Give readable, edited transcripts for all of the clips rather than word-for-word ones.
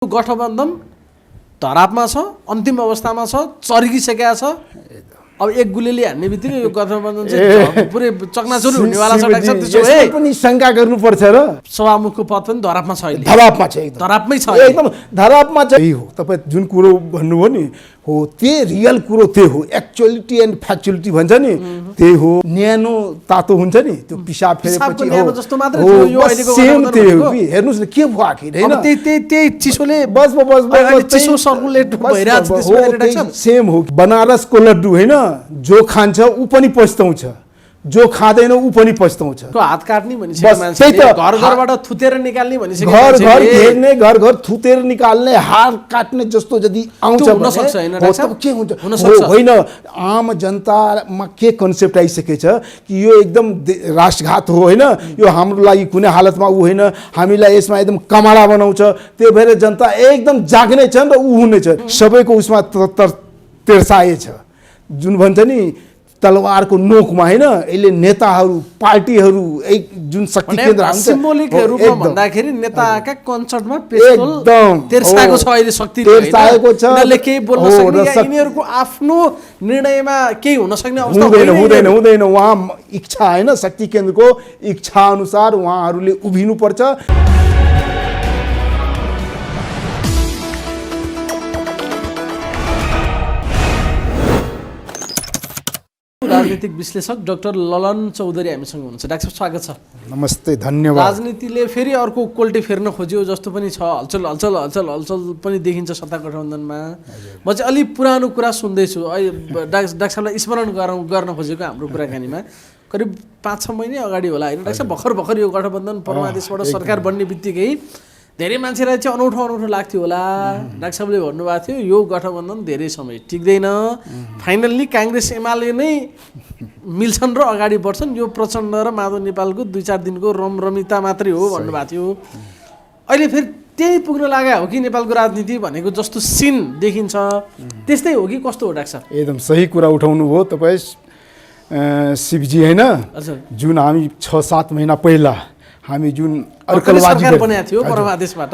गठबन्धन धरापमा छ, अन्तिम अवस्थामा छ, चर्किसकेका छ। अब एक गुलीले हान्ने बित्तिकै यो गठबन्धन चाहिँ पुरै चकनाचुर हुनेवाला छ। डाक्टर त्यसो भए पनि शंका गर्नुपर्छ र सभामुखको पद पनि धरापमा छ, अहिले धरापमा छ, एकदम धरापमै छ, एकदम धरापमा छ। यही हो तपाईँ जुन कुरो भन्नुभयो नि, हो त्यो रियल कुरो त्यही हो। एक्चुअलिटी एन्ड फ्याक्चुअलिटी भन्छ नि, त्यही हो। न्यानो तातो हुन्छ नि, त्यो पिसाब फेरेपछि न्यानो जस्तो मात्रै थियो यो अहिलेको सेम त्यही हो कि। हेर्नुस् न के भयो आखिर, हैन? त्यही चिसोले बस चिसो सर्कुलेट भइरहेछ। त्यसमा सेम हो। बनारसको लड्डु हैन, जो खान्छ ऊ पनि पछ्ताउँछ, जो खाँदैन ऊ पनि पछ्ताउँछ। हात काट्ने भनिसक्यो मान्छेले, घर घरबाट थुतेर निकाल्ने भनिसक्यो, घर घर घेर्ने, घर घर थुतेर निकाल्ने, हात काट्ने जस्तो यदि आउँछ हुन सक्छ, हैन डाक्टर? के हुन्छ हुन सक्छ। होइन, आम जनतामा के कन्सेप्ट आइसकेछ कि यो एकदम राष्ट्रघात हो, हैन? यो हाम्रो लागि कुनै हालतमा ऊ होइन, हामीलाई यसमा एकदम कमाडा बनाउँछ। त्यही भएर जनता एकदम जाग्ने छन् र ऊ हुने छ। सबैको उसमा तेर्साएछ, जुन भन्छ नि तलवारको नोकमा, हैन? यसले नेताहरू, पार्टीहरू, एक जुन शक्ति केन्द्र हुन्छ, सिम्बोलिक रूपमा भन्दाखेरि नेताका कन्सर्टमा पेस्तोल तेर्साएको छ, अहिले शक्ति तेर्साएको छ। उनीहरूले केही बोल्न सक्ने या यिनीहरूको आफ्नो निर्णयमा केही हुन सक्ने अवस्था हुँदैन। उहाँ इच्छा, हैन? शक्ति केन्द्रको इच्छा अनुसार उहाँहरूले उभिनुपर्छ। राजनीतिक विश्लेषक डाक्टर ललन चौधरी हामीसँग हुनुहुन्छ। डाक्टर साहब स्वागत छ। नमस्ते, धन्यवाद। राजनीतिले फेरि अर्को कोल्टी फेर्न खोज्यो जस्तो पनि छ, हलचल पनि देखिन्छ सत्ता गठबन्धनमा। म चाहिँ अलिक पुरानो कुरा सुन्दैछु, अहिले डाक्टर साहबलाई स्मरण गर्न खोजेको हाम्रो कुराकानीमा करिब 5-6 महिना अगाडि होला, होइन डाक्टर साहब? भर्खर यो गठबन्धन परमादेशबाट सरकार बन्ने बित्तिकै धेरै मान्छेलाई चाहिँ अनौठो लाग्थ्यो होला। डाक्टर साहबले भन्नुभएको थियो यो गठबन्धन धेरै समय टिक्दैन, फाइनल्ली काङ्ग्रेस एमाले नै मिल्छन् र अगाडि बढ्छन्, यो प्रचण्ड र माधव नेपालको 2-4 दिनको रमरमिता मात्रै हो भन्नुभएको थियो। अहिले फेरि त्यही पुग्न लाग्यो हो कि नेपालको राजनीति भनेको जस्तो सिन देखिन्छ, त्यस्तै हो कि कस्तो हो डाक्टर साहब? एकदम सही कुरा उठाउनु भयो तपाईँ शिवजी, होइन? जुन हामी 6-7 महिना पहिला हामी जुन सरकार बनाएको थियो परमादेशबाट,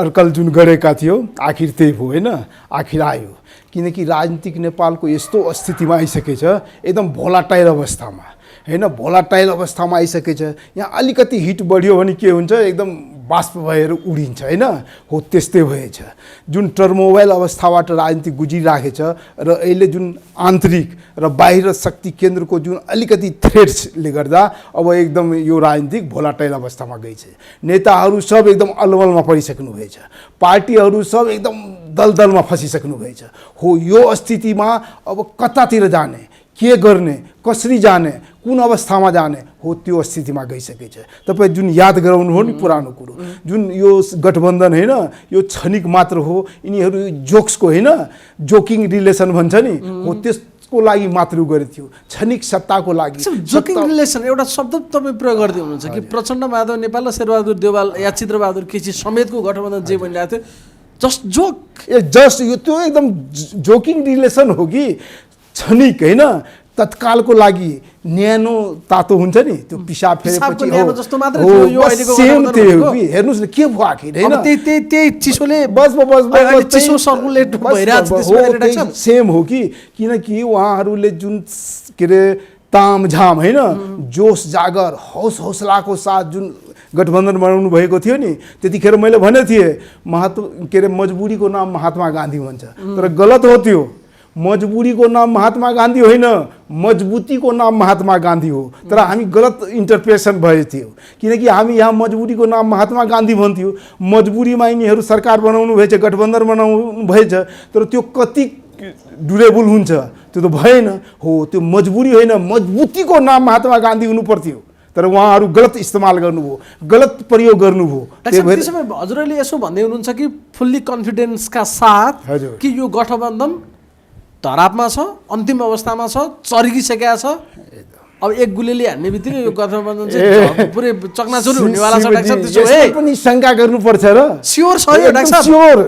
अर्कल जुन गरेका थियो, आखिर त्यही भयो, होइन? आखिर आयो, किनकि राजनीतिक नेपालको यस्तो स्थितिमा आइसकेछ, एकदम भोलाटाइल अवस्थामा, होइन? भोलाटाइल अवस्थामा आइसकेछ। यहाँ अलिकति हिट बढ्यो भने के हुन्छ, एकदम बाष्प भएर उडिन्छ, होइन? हो त्यस्तै भएछ। जुन टर्मोबाइल अवस्थाबाट राजनीति गुजिराखेछ र अहिले जुन आन्तरिक र बाहिर शक्ति केन्द्रको जुन अलिकति थ्रेट्सले गर्दा अब एकदम यो राजनीतिक भोलाटाइल अवस्थामा गइछ। नेताहरू सब एकदम अलमलमा परिसक्नु भएछ, पार्टीहरू सब एकदम दलदलमा फसिसक्नु भएछ। हो यो स्थितिमा अब कतातिर जाने, के गर्ने, कसरी जाने, कुन अवस्थामा जाने, हो त्यो स्थितिमा गइसकेछ। तपाईँ जुन याद गराउनु हो नि पुरानो कुरो, जुन यो गठबन्धन, होइन? यो क्षणिक मात्र हो, यिनीहरू जोक्सको, होइन? जोकिङ रिलेसन भन्छ नि, हो त्यसको लागि मात्र गरेको थियो, क्षणिक सत्ताको लागि। जोकिङ रिलेसन एउटा शब्द तपाईँ प्रयोग गर्दै हुनुहुन्छ कि प्रचण्ड, माधव नेपाल र शेरबहादुर देउवाल या चित्रबहादुर केसी समेतको गठबन्धन जे बनिरहेको थियो, जस्ट जोक, जस्ट यो त्यो एकदम जोकिङ रिलेसन हो कि क्षणिक, होइन? तत्कालको लागि न्यानो तातो हुन्छ नि, त्यो पिसाब फेरेपछि सेम त्यही हो कि। हेर्नुस् न के भयो आखिर, हैन? त्यही चिसोले चिसो सर्कुलेट भइरहेछ। सेम हो कि, किनकि उहाँहरूले जुन के अरे तामझाम, होइन? जोस जागर, हौसलाको साथ जुन गठबन्धन बनाउनु भएको थियो नि, त्यतिखेर मैले भने थिएँ के अरे मजबुरीको नाम महात्मा गान्धी भन्छ, तर गलत हो त्यो। मजबुरीको नाम महात्मा गान्धी होइन, मजबुतीको नाम महात्मा गान्धी हो। तर हामी गलत इन्टरप्रेसन भए थियो, किनकि हामी यहाँ मजबुरीको नाम महात्मा गान्धी भन्थ्यो। मजबुरीमा यिनीहरू सरकार बनाउनु भएछ, गठबन्धन बनाउनु भएछ, तर त्यो कति ड्युरेबल हुन्छ त्यो त भएन। हो त्यो मजबुरी होइन, मजबुतीको नाम महात्मा गान्धी हुनु पर्थ्यो, तर उहाँहरू गलत इस्तेमाल गर्नुभयो, गलत प्रयोग गर्नुभयो। हजुरले यसो भन्दै हुनुहुन्छ कि फुल्ली कन्फिडेन्सका साथ कि यो गठबन्धन धरापमा छ, अन्तिम अवस्थामा छ, चर्किसकेका छ। अब एक गुलीले हान्ने बित्तिकै यो गठबन्धन चाहिँ पुरै चकनाचुर हुनेवाला छ। डाक्टर साहब त्यसो भए पनि शंका गर्नुपर्छ र स्योर छ यो डाक्टर साहब? स्योर।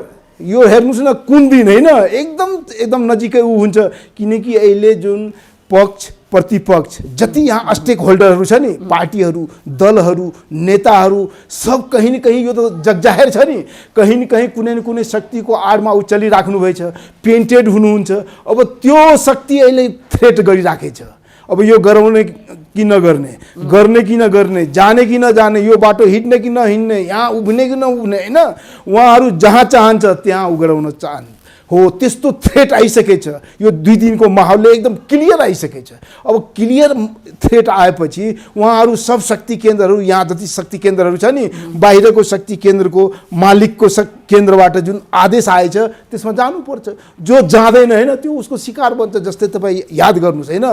यो हेर्नुस् न कुन दिन, होइन? एकदम नजिकै ऊ हुन्छ, किनकि अहिले जुन पक्ष प्रतिपक्ष जति यहाँ स्टेक होल्डरहरू छ नि, पार्टीहरू, दलहरू, नेताहरू, सब कहीँ न कहीँ यो त जगजाहेर छ नि, कहीँ न कहीँ कुनै न कुनै शक्तिको आडमा ऊ चलिराख्नुभएछ, पेन्टेड हुनुहुन्छ। अब त्यो शक्ति अहिले थ्रेट गरिराखेछ। अब यो गराउने कि नगर्ने, गर्ने कि नगर्ने, जाने कि नजाने, यो बाटो हिँड्ने कि नहिँड्ने, यहाँ उभिने कि नउभिने, होइन, उहाँहरू जहाँ चाहन्छ त्यहाँ उ गराउन चाहन्छ। हो त्यस्तो थ्रेट आइसकेछ। यो 2 दिनको माहौलले एकदम क्लियर आइसकेछ। अब क्लियर थ्रेट आएपछि उहाँहरू सब शक्ति केन्द्रहरू, यहाँ जति शक्ति केन्द्रहरू छ नि, बाहिरको शक्ति केन्द्रको मालिकको केन्द्रबाट जुन आदेश आएछ त्यसमा जानुपर्छ। जो जाँदैन होइन त्यो उसको शिकार बन्छ। जस्तै तपाईँ याद गर्नुहोस् होइन,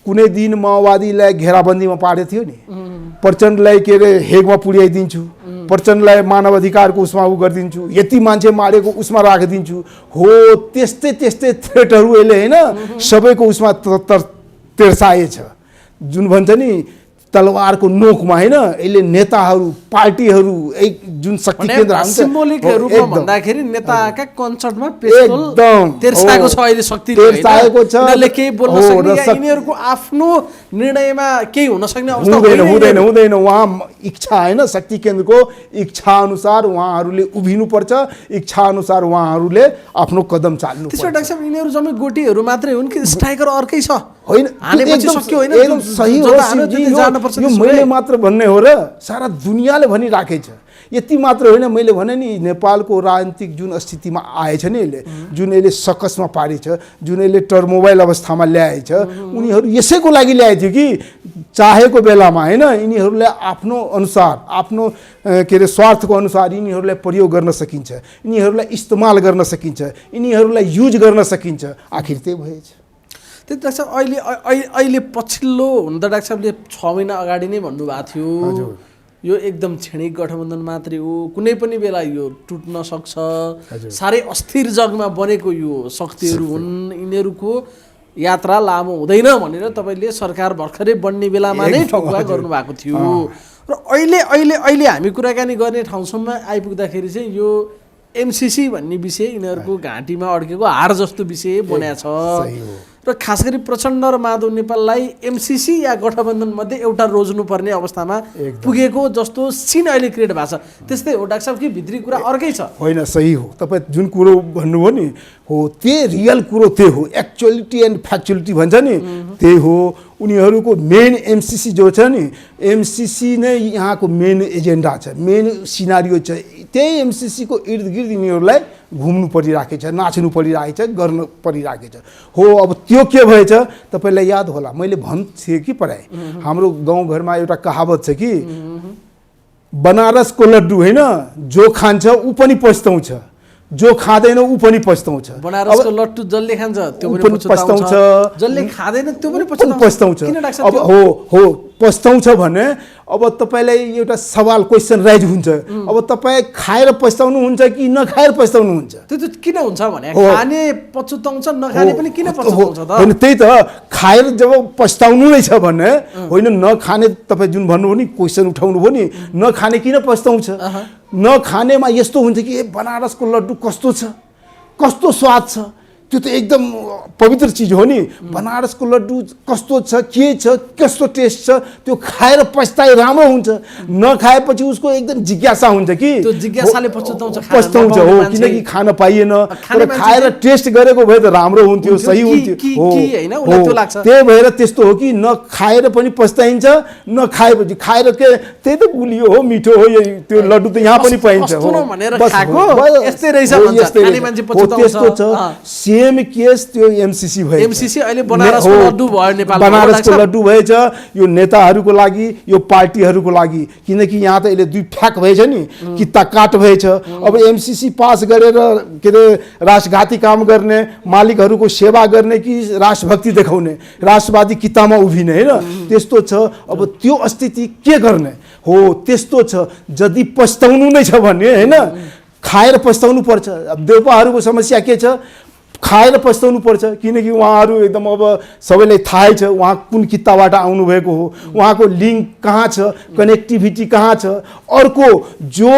कुनै दिन माओवादीलाई घेराबन्दीमा पारेको थियो नि, प्रचण्डलाई के अरे हेगमा पुर्याइदिन्छु, प्रचण्डलाई मानव अधिकारको उसमा उ गरिदिन्छु, यति मान्छे मारेको उसमा राखिदिन्छु। हो त्यस्तै त्यस्तै थ्रेटहरू अहिले होइन सबैको उसमा तेर्साएछ। जुन भन्छ नि तलवारको नोकमा होइन, अहिले नेताहरू, पार्टीहरू, एक जुन शक्ति केन्द्र सिम्बोलिक रूपमा भन्दाखेरि नेताका कन्सर्टमा पिस्तोल तेर्साएको छ अहिले शक्ति तेर्साएको छ। उनीहरूले केही बोल्न सक्ने या यिनीहरूको आफ्नो निर्णयमा केही हुन सक्ने अवस्था हुँदैन। उहाँ इच्छा होइन, शक्ति केन्द्रको इच्छा अनुसार उहाँहरूले उभिनुपर्छ, इच्छा अनुसार उहाँहरूले आफ्नो कदम चाल्नु। त्यसो डाक्टर साहब यिनीहरू जम्मै गोटीहरू मात्रै हुन् कि स्ट्राइकर अर्कै छ? होइन, हानेपछि सक्यो होइन, एकदम सही हो। यो मैले मात्र भन्ने हो र सारा दुनियाँले भनिराखेछ। यति मात्र होइन, मैले भने नि नेपालको राजनीतिक जुन स्थितिमा आएछ नि यसले, जुन यसले सकसमा पारेछ, जुन यसले टर्मोबाइल अवस्थामा ल्याएछ, उनीहरू यसैको लागि ल्याएथ्यो कि चाहेको बेलामा होइन यिनीहरूलाई आफ्नो अनुसार, आफ्नो के अरे स्वार्थको अनुसार यिनीहरूलाई प्रयोग गर्न सकिन्छ, यिनीहरूलाई इस्तेमाल गर्न सकिन्छ, यिनीहरूलाई युज गर्न सकिन्छ। आखिर त्यही भएछ। त्यही डाक्टर साहब अहिले पछिल्लो हुन त डाक्टर साहबले 6 महिना अगाडि नै भन्नुभएको थियो यो एकदम क्षणिक गठबन्धन मात्रै हो, कुनै पनि बेला यो टुट्न सक्छ, साह्रै अस्थिर जगमा बनेको यो शक्तिहरू हुन्, यिनीहरूको यात्रा लामो हुँदैन भनेर तपाईँले सरकार भर्खरै बन्ने बेलामा नै ठकुवा गर्नुभएको थियो। र अहिले हामी कुराकानी गर्ने ठाउँसम्म आइपुग्दाखेरि चाहिँ यो एमसिसी भन्ने विषय यिनीहरूको घाँटीमा अड्केको हार जस्तो विषय बनेको छ। र खास गरी प्रचण्ड र माधव नेपाललाई एमसिसी या गठबन्धन मध्ये एउटा रोज्नुपर्ने अवस्थामा पुगेको जस्तो सिन अहिले क्रिएट भएको छ। त्यस्तै हो डाक्टर साहब कि भित्री कुरा अर्कै छ? होइन, सही हो। तपाईँ जुन कुरो भन्नुभयो नि, हो त्यही रियल कुरो त्यही हो। एक्चुअलिटी एन्ड फ्याक्चुअलिटी भन्छ नि त्यही हो। उनीहरूको मेन एमसिसी जो छ नि, एमसिसी नै यहाँको मेन एजेन्डा छ, मेन सिनारियो छ। त्यही एमसिसीको इर्द गिर्द यिनीहरूलाई घुम्नु परिराखेछ, नाच्नु परिराखेछ, गर्न परिराखेछ। हो अब त्यो के भएछ तपाईँलाई याद होला, मैले भन्थेँ कि पढाएँ, हाम्रो गाउँघरमा एउटा कहावत छ कि बनारसको लड्डु होइन जो खान्छ ऊ पनि पछ्ताउँछ, जो खाँदैन ऊ पनि पछ्ताउँछ। बनारसको लड्डु जसले खान्छ त्यो पनि पछ्ताउँछ, जसले खाँदैन त्यो पनि पछ्ताउँछ। अब हो पछ्ताउँछ भने अब तपाईँलाई एउटा सवाल क्वेसन राइज हुन्छ, अब तपाईँ खाएर पछ्ताउनुहुन्छ कि नखाएर पछ्ताउनुहुन्छ? त्यो त किन हुन्छ भने खाने पछुताउँछ, नखाने पनि किन पछुताउँछ त? होइन, त्यही त खाएर जब पछ्ताउनु नै छ भने होइन, नखाने तपाईँ जुन भन्नुभयो नि क्वेसन उठाउनु भयो नि, नखाने किन पछ्ताउँछ? नखानेमा यस्तो हुन्छ कि बनारसको लड्डु कस्तो छ, कस्तो स्वाद छ, त्यो त एकदम पवित्र चिज हो नि। बनारसको लड्डु कस्तो छ, के छ, कस्तो टेस्ट छ, त्यो खाएर पछताए राम्रो हुन्छ। नखाएपछि उसको एकदम जिज्ञासा हुन्छ कि त्यो जिज्ञासाले पछुताउँछ हो, किनकि खान पाइएन। तर खाएर टेस्ट गरेको भए त राम्रो हुन्थ्यो, सही हुन्थ्यो। त्यही भएर त्यस्तो हो कि नखाएर पनि पछताइन्छ, नखाएपछि खाएर के त्यही त गुलियो हो, मिठो हो, त्यो लड्डु त यहाँ पनि पाइन्छ। त्यस्तो छ। सेम केस त्यो एमसिसी भयो। एमसिसी अहिले बनारसको लड्डु भयो नेपालमा। बनारसको लड्डु भएछ यो नेताहरूको लागि, यो पार्टीहरूको लागि, किनकि यहाँ त अहिले दुई फ्याक भएछ नि, किता काट भएछ। अब एमसिसी पास गरेर के अरे राष्ट्रघाती काम गर्ने, मालिकहरूको सेवा गर्ने कि राष्ट्रभक्ति देखाउने, राष्ट्रवादी कितामा उभिने, होइन त्यस्तो छ। अब त्यो स्थिति के गर्ने हो, त्यस्तो छ। यदि पछ्ताउनु नै छ भने होइन खाएर पछ्ताउनु पर्छ। अब देउपाहरूको समस्या के छ, खाएर पछ्ताउनु पर्छ, किनकि उहाँहरू एकदम अब सबैलाई थाहै छ उहाँ कुन किताबाट आउनुभएको हो, उहाँको लिङ्क कहाँ छ, कनेक्टिभिटी कहाँ छ। अर्को जो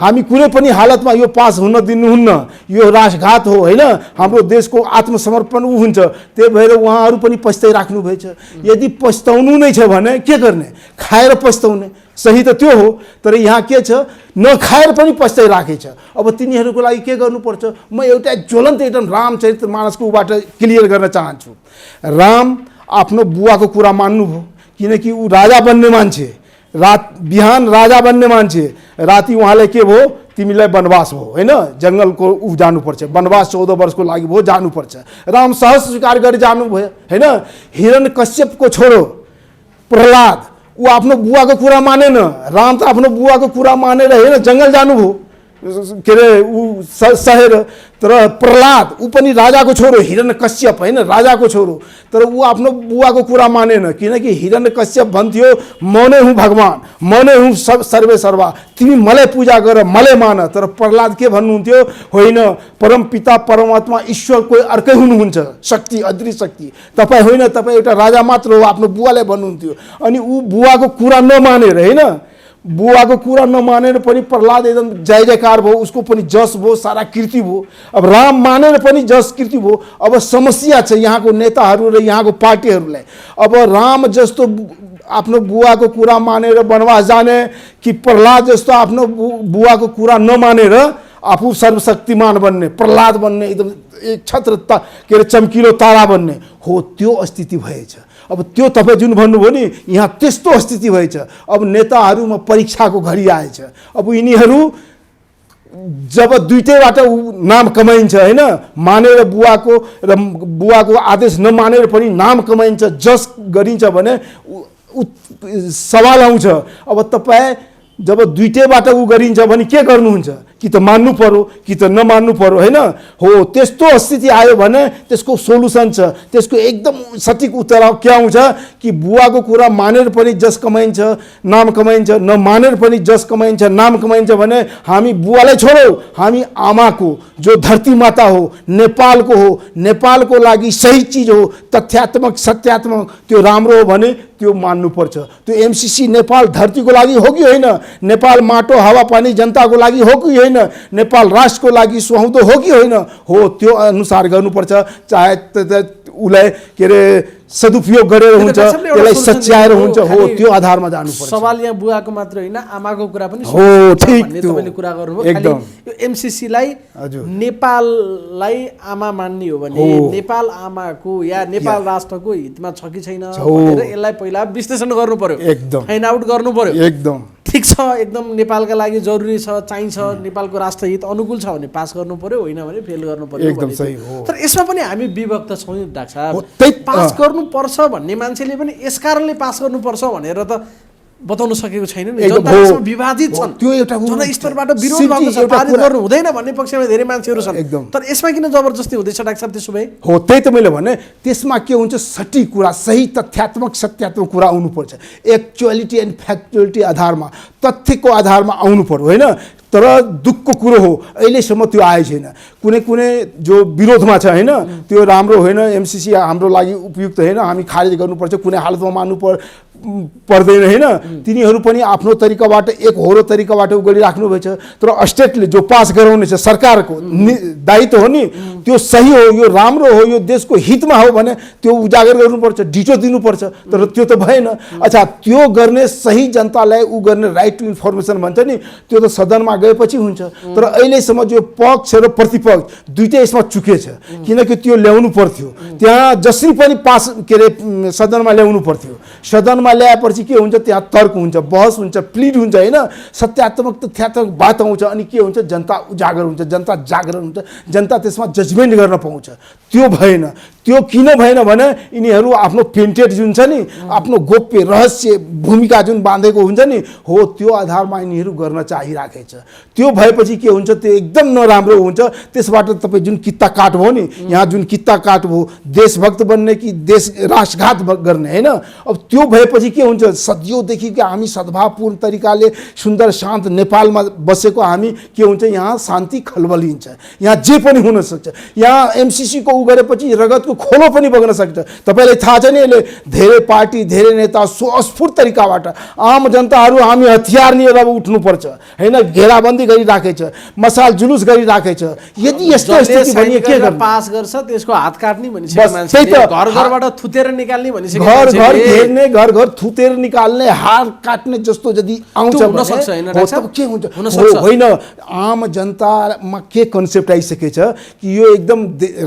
हामी कुनै पनि हालतमा यो पास हुन दिनुहुन्न, यो राष्ट्रघात हो होइन, हाम्रो देशको आत्मसमर्पण ऊ हुन्छ। त्यही भएर उहाँहरू पनि पछ्ताइराख्नु भएछ। यदि पछ्ताउनु नै छ भने के गर्ने, खाएर पछ्ताउने, सही त त्यो हो। तर यहाँ के छ, नखाएर पनि पछ्ताइराखेछ। अब तिनीहरूको लागि के गर्नुपर्छ, म एउटा ज्वलन्त एकदम रामचरित्र मानसको ऊबाट क्लियर गर्न चाहन्छु। राम आफ्नो बुवाको कुरा मान्नुभयो, किनकि ऊ राजा बन्ने मान्छे, बिहान राजा बन्ने मान्छे, राति उहाँलाई के भयो, तिमीलाई वनवास भयो होइन, जङ्गलको ऊ जानुपर्छ, वनवास 14 वर्षको लागि भयो, जानुपर्छ। राम सहज स्वीकार गरी जानुभयो होइन। हिरण्यकश्यपको छोरो प्रहलाद, ऊ आफ्नो बुवाको कुरा मानेन। राम त आफ्नो बुवाको कुरा मानेर होइन जङ्गल जानुभयो, के अरे ऊ सहेर। तर प्रहलाद ऊ पनि राजाको छोरो, हिरण्यकश्यप होइन राजाको छोरो, तर ऊ आफ्नो बुवाको कुरा मानेन। किनकि हिरण्यकश्यप भन्थ्यो म नै हुँ भगवान, म नै हुँ सर्वे सर्वा, तिमी मलाई पूजा गर, मलाई मान। तर प्रहलाद के भन्नुहुन्थ्यो, होइन परम पिता परमात्मा ईश्वर कोही अर्कै हुनुहुन्छ, शक्ति अदृश्य शक्ति, तपाईँ होइन, तपाईँ एउटा राजा मात्र हो, आफ्नो बुवालाई भन्नुहुन्थ्यो। अनि ऊ बुवाको कुरा नमानेर होइन, बुवाको कुरा नमानेर पनि प्रहलाद एकदम जय जयकार भयो, उसको पनि जस भयो, सारा कृति भयो। अब राम मानेर पनि जस कृति भयो। अब समस्या छ यहाँको नेताहरू र यहाँको पार्टीहरूलाई। अब राम जस्तो आफ्नो बुवाको कुरा मानेर वनवास जाने कि प्रहलाद जस्तो आफ्नो बुवाको कुरा नमानेर आफू सर्वशक्तिमान बन्ने, प्रहलाद बन्ने, एकदम एक छत्र के अरे चम्किलो तारा बन्ने हो, त्यो स्थिति भएछ। अब त्यो तपाईँ जुन भन्नुभयो नि, यहाँ त्यस्तो स्थिति भएछ। अब नेताहरूमा परीक्षाको घडी आएछ। अब यिनीहरू जब दुईटैबाट नाम कमाइन्छ होइन, मानेर बुवाको र बुवाको आदेश नमानेर पनि नाम कमाइन्छ, जस गरिन्छ भने सवाल आउँछ। अब तपाईँ जब दुईटैबाट ऊ गरिन्छ भने के गर्नुहुन्छ, कि त मान्नु पर्यो कि त नमान्नु पर्यो होइन। हो त्यस्तो स्थिति आयो भने त्यसको सोलुसन छ, त्यसको एकदम सठिक उत्तर के आउँछ कि बुवाको कुरा मानेर पनि जस कमाइन्छ, नाम कमाइन्छ, नमानेर पनि जस कमाइन्छ, नाम कमाइन्छ भने हामी बुवालाई छोडौ, हामी आमाको जो धरती माता हो, नेपालको हो, नेपालको लागि सही चिज हो, तथ्यात्मक सत्यात्मक त्यो राम्रो हो भने त्यो मान्नुपर्छ। त्यो एमसीसी नेपाल धरतीको लागि हो कि होइन, नेपाल माटो हावापानी जनताको लागि हो कि होइन, नेपाल राष्ट्रको लागि सुहाउँदो हो कि होइन, हो त्यो अनुसार गर्नुपर्छ। चाहे उसलाई के अरे सदुपयोग गरेर हुन्छ, त्यसलाई सच्याएर हुन्छ, हो त्यो आधारमा जानुपर्छ। सवाल यहाँ बुवाको मात्र होइन, आमाको कुरा पनि हो, ठिक तपाईँले कुरा गर्नुभयो। एकदम यो एमसीसीलाई नेपाललाई आमा मान्ने हो भने नेपाल आमाको या नेपाल राष्ट्रको हितमा छ कि छैन भनेर यसलाई पहिला विश्लेषण गर्नु पर्यो, एकदम फाइन्ड आउट गर्नु पर्यो। एकदम ठिक छ, एकदम नेपालका लागि जरुरी छ, चाहिन्छ, नेपालको राष्ट्रहित अनुकूल छ भने पास गर्नु पर्यो, होइन भने फेल गर्नु पर्यो। एकदम सही हो। तर यसमा पनि हामी विभक्त छौँ डाक्टर साहब। पास गर्नुपर्छ भन्ने मान्छेले पनि यस कारणले पास गर्नुपर्छ भनेर त बताउन सकेको छैन नि। जनता विभाजित छन्, त्यो एउटा जनस्तरबाट विरोध भएको छ, पारित गर्नु हुँदैन भन्ने पक्षमा धेरै मान्छेहरू छन्। एकदम। तर यसमा किन जबरजस्ती हुँदैछ डाक्टर साहब त्यसो भए? हो त्यही त मैले भने, त्यसमा के हुन्छ, सटीक कुरा, सही तथ्यात्मक सत्यात्मक कुरा आउनुपर्छ। एक्चुअलिटी एन्ड फ्याक्चुअलिटी आधारमा, तथ्यको आधारमा आउनु पर्यो होइन। तर दुःखको कुरो हो अहिलेसम्म त्यो आएको छैन। कुनै कुनै जो विरोधमा छ होइन, त्यो राम्रो होइन, एमसीसी हाम्रो लागि उपयुक्त होइन, हामी खारेज गर्नुपर्छ, कुनै हालतमा मान्नु पर्दैन होइन। तिनीहरू पनि आफ्नो तरिकाबाट एक होरो तरिकाबाट उ गरिराख्नु भएछ। तर स्टेटले जो पास गराउने छ, सरकारको दायित्व हो नि, त्यो सही हो, यो राम्रो हो, यो देशको हितमा हो भने त्यो उजागर गर्नुपर्छ, डिटो दिनुपर्छ। तर त्यो त भएन। अच्छा, त्यो गर्ने सही जनतालाई उ गर्ने राइट टु इन्फर्मेसन भन्छ नि, त्यो त सदनमा गएपछि हुन्छ। तर अहिलेसम्म जो पक्ष र प्रतिपक्ष दुईटै यसमा चुकेछ, किनकि त्यो ल्याउनु पर्थ्यो त्यहाँ, जसरी पनि पास के अरे सदनमा ल्याउनु पर्थ्यो। सदनमा ल्याएपछि के हुन्छ, त्यहाँ तर्क हुन्छ, बहस हुन्छ, प्लिड हुन्छ होइन, सत्यात्मक तथ्यात्मक बात आउँछ। अनि के हुन्छ, जनता उजागर हुन्छ, जनता जागरण हुन्छ, जनता त्यसमा जजमेन्ट गर्न पाउँछ। त्यो भएन। त्यो किन भएन भने यिनीहरू आफ्नो पेन्टेड जुन छ नि, आफ्नो गोप्य रहस्य भूमिका जुन बाँधेको हुन्छ नि, हो त्यो आधारमा यिनीहरू गर्न चाहिराखेछ। त्यो भएपछि के हुन्छ, त्यो एकदम नराम्रो हुन्छ। त्यसबाट तपाईँ जुन कित्ता काट्नुभयो नि, यहाँ जुन कित्ता काट्नुभयो, देशभक्त बन्ने कि देश राष्ट्रघात गर्ने होइन, अब त्यो भएपछि के हुन्छ, सदियौँदेखि कि हामी सद्भावपूर्ण तरिकाले सुन्दर शान्त नेपालमा बसेको हामी के हुन्छ, यहाँ शान्ति खलबलिन्छ, यहाँ जे पनि हुन सक्छ। यहाँ एमसीसी को उ गरेपछि रगतको खोलो पनि बग्न सक्छ। तपाईँलाई थाहा छ नि, यसले धेरै पार्टी धेरै नेता स्वस्फूर्त तरिकाबाट आम जनताहरू हामी हतियार लिएर अब उठ्नुपर्छ होइन, घेराबन्दी गरिराखेछ, मसाल जुलुस गरिराखेछ। यदि यस्तो स्थिति भने के गर्नु, पास गर्छ त्यसको हात काट्ने भनिसक्यो बस मान्छेले, त्यही त। घर घरबाट थुतेर निकाल्ने भनिसक्यो, घर घर मान्छेले। घेर्ने, घर घर थुतेर निकाल्ने, हार काट्ने जस्तो यदि आउँछ त्यो हुन भने सक्छ होइन हो, डाक्टर तब के हुन्छ? हुन सक्छ। होइन, आम जनतामा के कन्सेप्ट आइसकेछ कि यो एकदम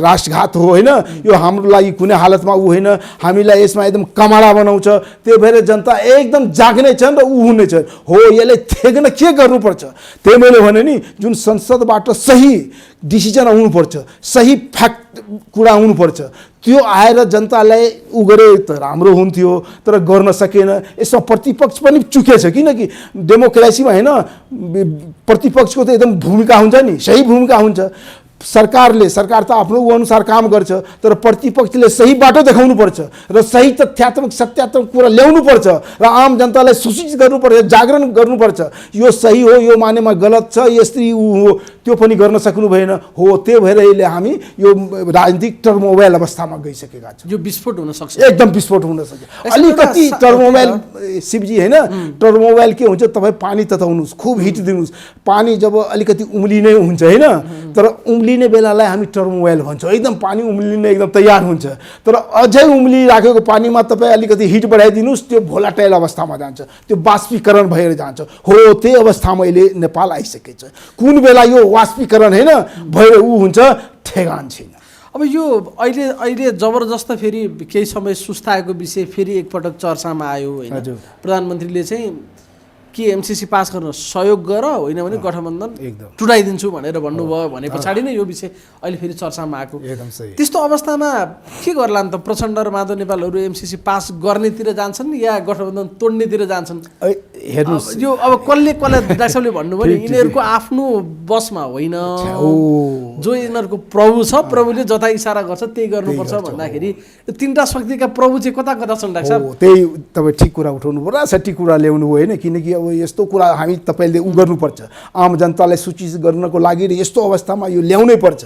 राष्ट्रघात हो होइन, यो हाम्रो लागि कुनै हालतमा ऊ होइन, हामीलाई यसमा एकदम कमाडा बनाउँछ। त्यही भएर जनता एकदम जाग्ने छन् र ऊ हुने छन्। हो, यसले थेग्न के गर्नुपर्छ? त्यही मैले भने नि, जुन संसदबाट सही डिसिजन आउनुपर्छ, सही फ्याक्ट कुरा आउनुपर्छ, त्यो आएर जनतालाई उ गरे त राम्रो हुन्थ्यो, तर गर्न सकेन। यसमा प्रतिपक्ष पनि चुकेछ, किनकि डेमोक्रेसीमा होइन प्रतिपक्षको त एकदम भूमिका हुन्छ नि, सही भूमिका हुन्छ। सरकार त आफ्नो अनुसार काम गर्छ, तर प्रतिपक्षले सही बाटो देखाउनुपर्छ र सही तथ्यात्मक सत्यात्मक कुरा ल्याउनुपर्छ र आम जनतालाई सूचित गर्नुपर्छ, जागरण गर्नुपर्छ। यो सही हो, यो मानेमा गलत छ, यसरी ऊ हो, त्यो पनि गर्न सक्नु भएन। हो, त्यही भएर अहिले हामी यो राजनीतिक टर्मोइल अवस्थामा गइसकेका छौँ। यो विस्फोट हुन सक्छ, एकदम विस्फोट हुन सक्छ। अलिकति टर्मोइल शिवजी होइन, टर्मोइल के हुन्छ, तपाईँ पानी तताउनुहोस्, खुब हिट दिनुहोस्, पानी जब अलिकति उम्लिने हुन्छ होइन, तर उम्लिने बेलालाई हामी टर्मोइल भन्छौँ। एकदम पानी उम्लिने एकदम तयार हुन्छ, तर अझै उम्लिराखेको पानीमा तपाईँ अलिकति हिट बढाइदिनुहोस्, त्यो भोलाटाइल अवस्थामा जान्छ, त्यो बाष्पीकरण भएर जान्छ। हो, त्यही अवस्थामा अहिले नेपाल आइसकेछ। कुन बेला यो वाष्पीकरण होइन भएर ऊ हुन्छ, ठेगान छैन। अब यो अहिले जबरजस्त फेरि केही समय सुस्ताएको विषय फेरि एकपटक चर्चामा आयो होइन। प्रधानमन्त्रीले चाहिँ के एमसीसी पास गर्न सहयोग गर, होइन भने गठबन्धन टुटाइदिन्छु भनेर भन्नुभयो भने पछाडि नै यो विषय अहिले फेरि चर्चामा आएको। त्यस्तो अवस्थामा के गर्ला त प्रचण्ड र माधव नेपालहरू एमसीसी पास गर्नेतिर जान्छन् या गठबन्धन तोड्नेतिर जान्छन्? हेर्नुहोस्, यो अब कसले डाक्टर साहबले भन्नुभयो नि, यिनीहरूको आफ्नो बसमा होइन, जो यिनीहरूको प्रभु छ, प्रभुले जता इसारा गर्छ त्यही गर्नुपर्छ भन्दाखेरि तीनटा शक्तिका प्रभु चाहिँ कता कता छन् डाक्टर साहब? त्यही तपाईँ ठिक कुरा उठाउनु पर्यो, सठी कुरा ल्याउनु भयो होइन, किनकि अब यस्तो कुरा हामी तपाईँले उ गर्नुपर्छ, आम जनतालाई सूचित गर्नको लागि र यस्तो अवस्थामा यो ल्याउनै पर्छ।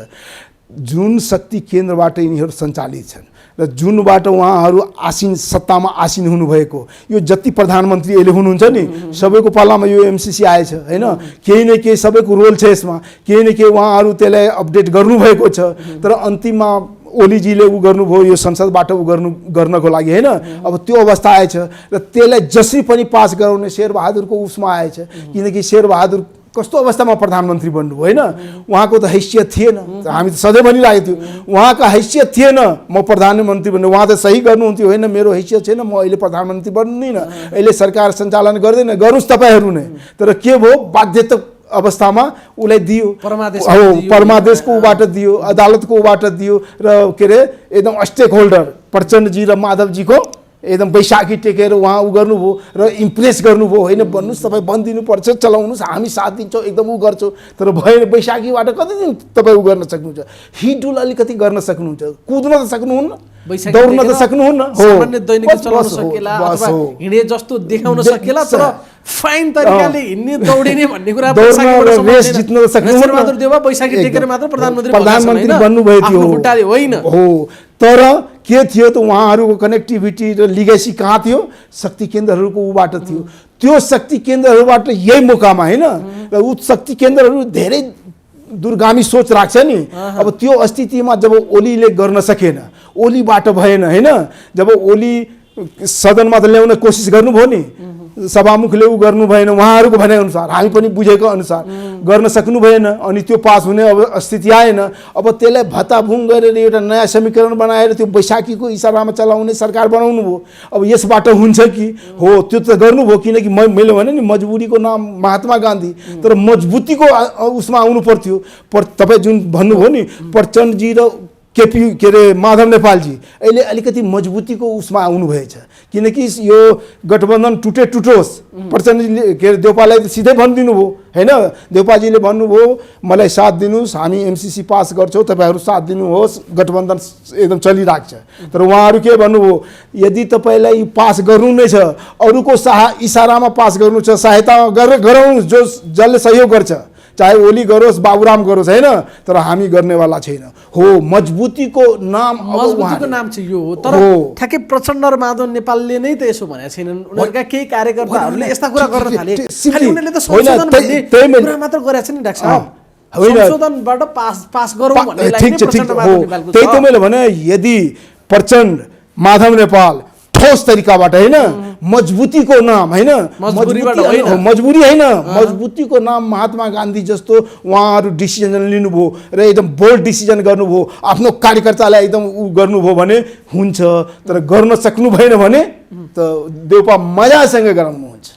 जुन शक्ति केन्द्रबाट यिनीहरू सञ्चालित छन् र जुनबाट उहाँहरू आसीन सत्तामा आसीन हुनुभएको, यो जति प्रधानमन्त्री अहिले हुनुहुन्छ नि, सबैको पालामा यो एमसीसी आएछ होइन। केही न केही सबैको रोल छ यसमा, केही न केही उहाँहरू त्यसलाई अपडेट गर्नुभएको छ, तर अन्तिममा ओलीजीले उ गर्नुभयो यो संसदबाट उ गर्नको लागि होइन। अब त्यो अवस्था आएछ र त्यसलाई जसरी पनि पास गराउने शेरबहादुरको उसमा आएछ, किनकि शेरबहादुर कस्तो अवस्थामा प्रधानमन्त्री बन्नुभयो होइन, उहाँको त हैसियत थिएन। हामी त सधैँ भनिरहेको थियौँ उहाँको हैसियत थिएन, म प्रधानमन्त्री बन्नु, उहाँ त सही गर्नुहुन्थ्यो, होइन मेरो हैसियत छैन, म अहिले प्रधानमन्त्री बन्दिनँ, अहिले सरकार सञ्चालन गर्दैन, गर्नुहोस् तपाईँहरू नै। तर के भयो, बाध्यता अवस्थामा उसलाई दियो, परमादेशको उबाट दियो, अदालतको उबाट दियो र के अरे एकदम स्टेक होल्डर प्रचण्डजी र माधवजीको एकदम बैशाखी टेकेर उहाँ उ गर्नुभयो र इम्प्रेस गर्नुभयो, होइन भन्नुहोस् तपाईँ बन्दिनुपर्छ, चलाउनुहोस्, हामी साथ दिन्छौँ, एकदम उ गर्छौँ। तर भएन, बैशाखीबाट कति दिन तपाईँ उ गर्न सक्नुहुन्छ? हिडुल अलिकति गर्न सक्नुहुन्छ, कुद्न त सक्नुहुन्न, दौड्न त सक्नुहुन्न, सामान्य दैनिक चलाउन सकेला अथवा हिँडे जस्तो देखाउन सकेला, तर फाइन तरिकाले हिँड्ने दौडिने भन्ने कुरा रेस जित्न सक्नुहुन्न। बहादुर देउवा बैशाखी टेकेर मात्र प्रधानमन्त्री बन्नुभएको थियो होइन हो। तर के थियो त उहाँहरूको कनेक्टिभिटी र लिगेसी कहाँ थियो? शक्ति केन्द्रहरूको उबाट थियो। त्यो शक्ति केन्द्रहरूबाट यही मौकामा होइन र ऊ शक्ति केन्द्रहरू धेरै दूरगामी सोच राख्छ नि। अब त्यो स्थितिमा जब ओलीले गर्न सकेन, ओलीबाट भएन होइन, जब ओली सदनमा त ल्याउन कोसिस गर्नुभयो नि, सभामुखले उ गर्नु भएन, उहाँहरूको भनेअनुसार, हामी पनि बुझेको अनुसार गर्न सक्नु भएन, अनि त्यो पास हुने अब स्थिति आएन। अब त्यसलाई भत्ताभुङ गरेर एउटा नयाँ समीकरण बनाएर त्यो बैशाखीको इसारामा चलाउने सरकार बनाउनु भयो। अब यसबाट हुन्छ कि हो, त्यो त गर्नुभयो, किनकि मैले भने नि मजबुरीको नाम महात्मा गान्धी, तर मजबुतीको उसमा आउनु पर्थ्यो। तपाईँ जुन भन्नुभयो नि प्रचण्डजी र केपी के अरे माधव नेपालजी अहिले अलिकति मजबुतीको उसमा आउनुभएछ, किनकि यो गठबन्धन टुटोस्। प्रचण्डजीले के अरे देउपालाई सिधै भनिदिनु भयो होइन, देउपाजीले भन्नुभयो मलाई साथ दिनुहोस्, हामी एमसीसी पास गर्छौँ, तपाईँहरू साथ दिनुहोस्, गठबन्धन एकदम चलिरहेको छ। तर उहाँहरू के भन्नुभयो, यदि तपाईँलाई पास गर्नु नै छ, अरूको इसारामा पास गर्नु छ, सहायता गराउनु, जसले सहयोग गर्छ, चाहे ओली गरोस् बाबुराम गरोस् होइन, तर हामी गर्नेवाला छैन। हो मजबुतीको नाम चाहिँ यो हो। तर ठ्याक्कै प्रचण्ड र माधव नेपालले नै त यसो भनेको छैनन्। उनीहरूका केही कार्यकर्ताहरूले यस्ता कुरा गर्न थाले, खालि उनीहरूले त संशोधन भन्ने कुरा मात्र गरेको छ नि डाक्टर साहब, संशोधनबाट पास गरौँ भन्ने लागि प्रचण्ड माधव नेपालको। त्यही त मैले भने, यदि प्रचण्ड माधव नेपाल ठोस तरिकाबाट होइन, मजबुतीको नाम होइन, मजबुरी होइन, मजबुतीको नाम महात्मा गान्धी जस्तो उहाँहरू डिसिजन लिनुभयो र एकदम बोल्ड डिसिजन गर्नुभयो, आफ्नो कार्यकर्तालाई एकदम गर्नुभयो भने हुन्छ। तर गर्न सक्नु भएन भने त देउपा मजासँग गराउनुहुन्छ।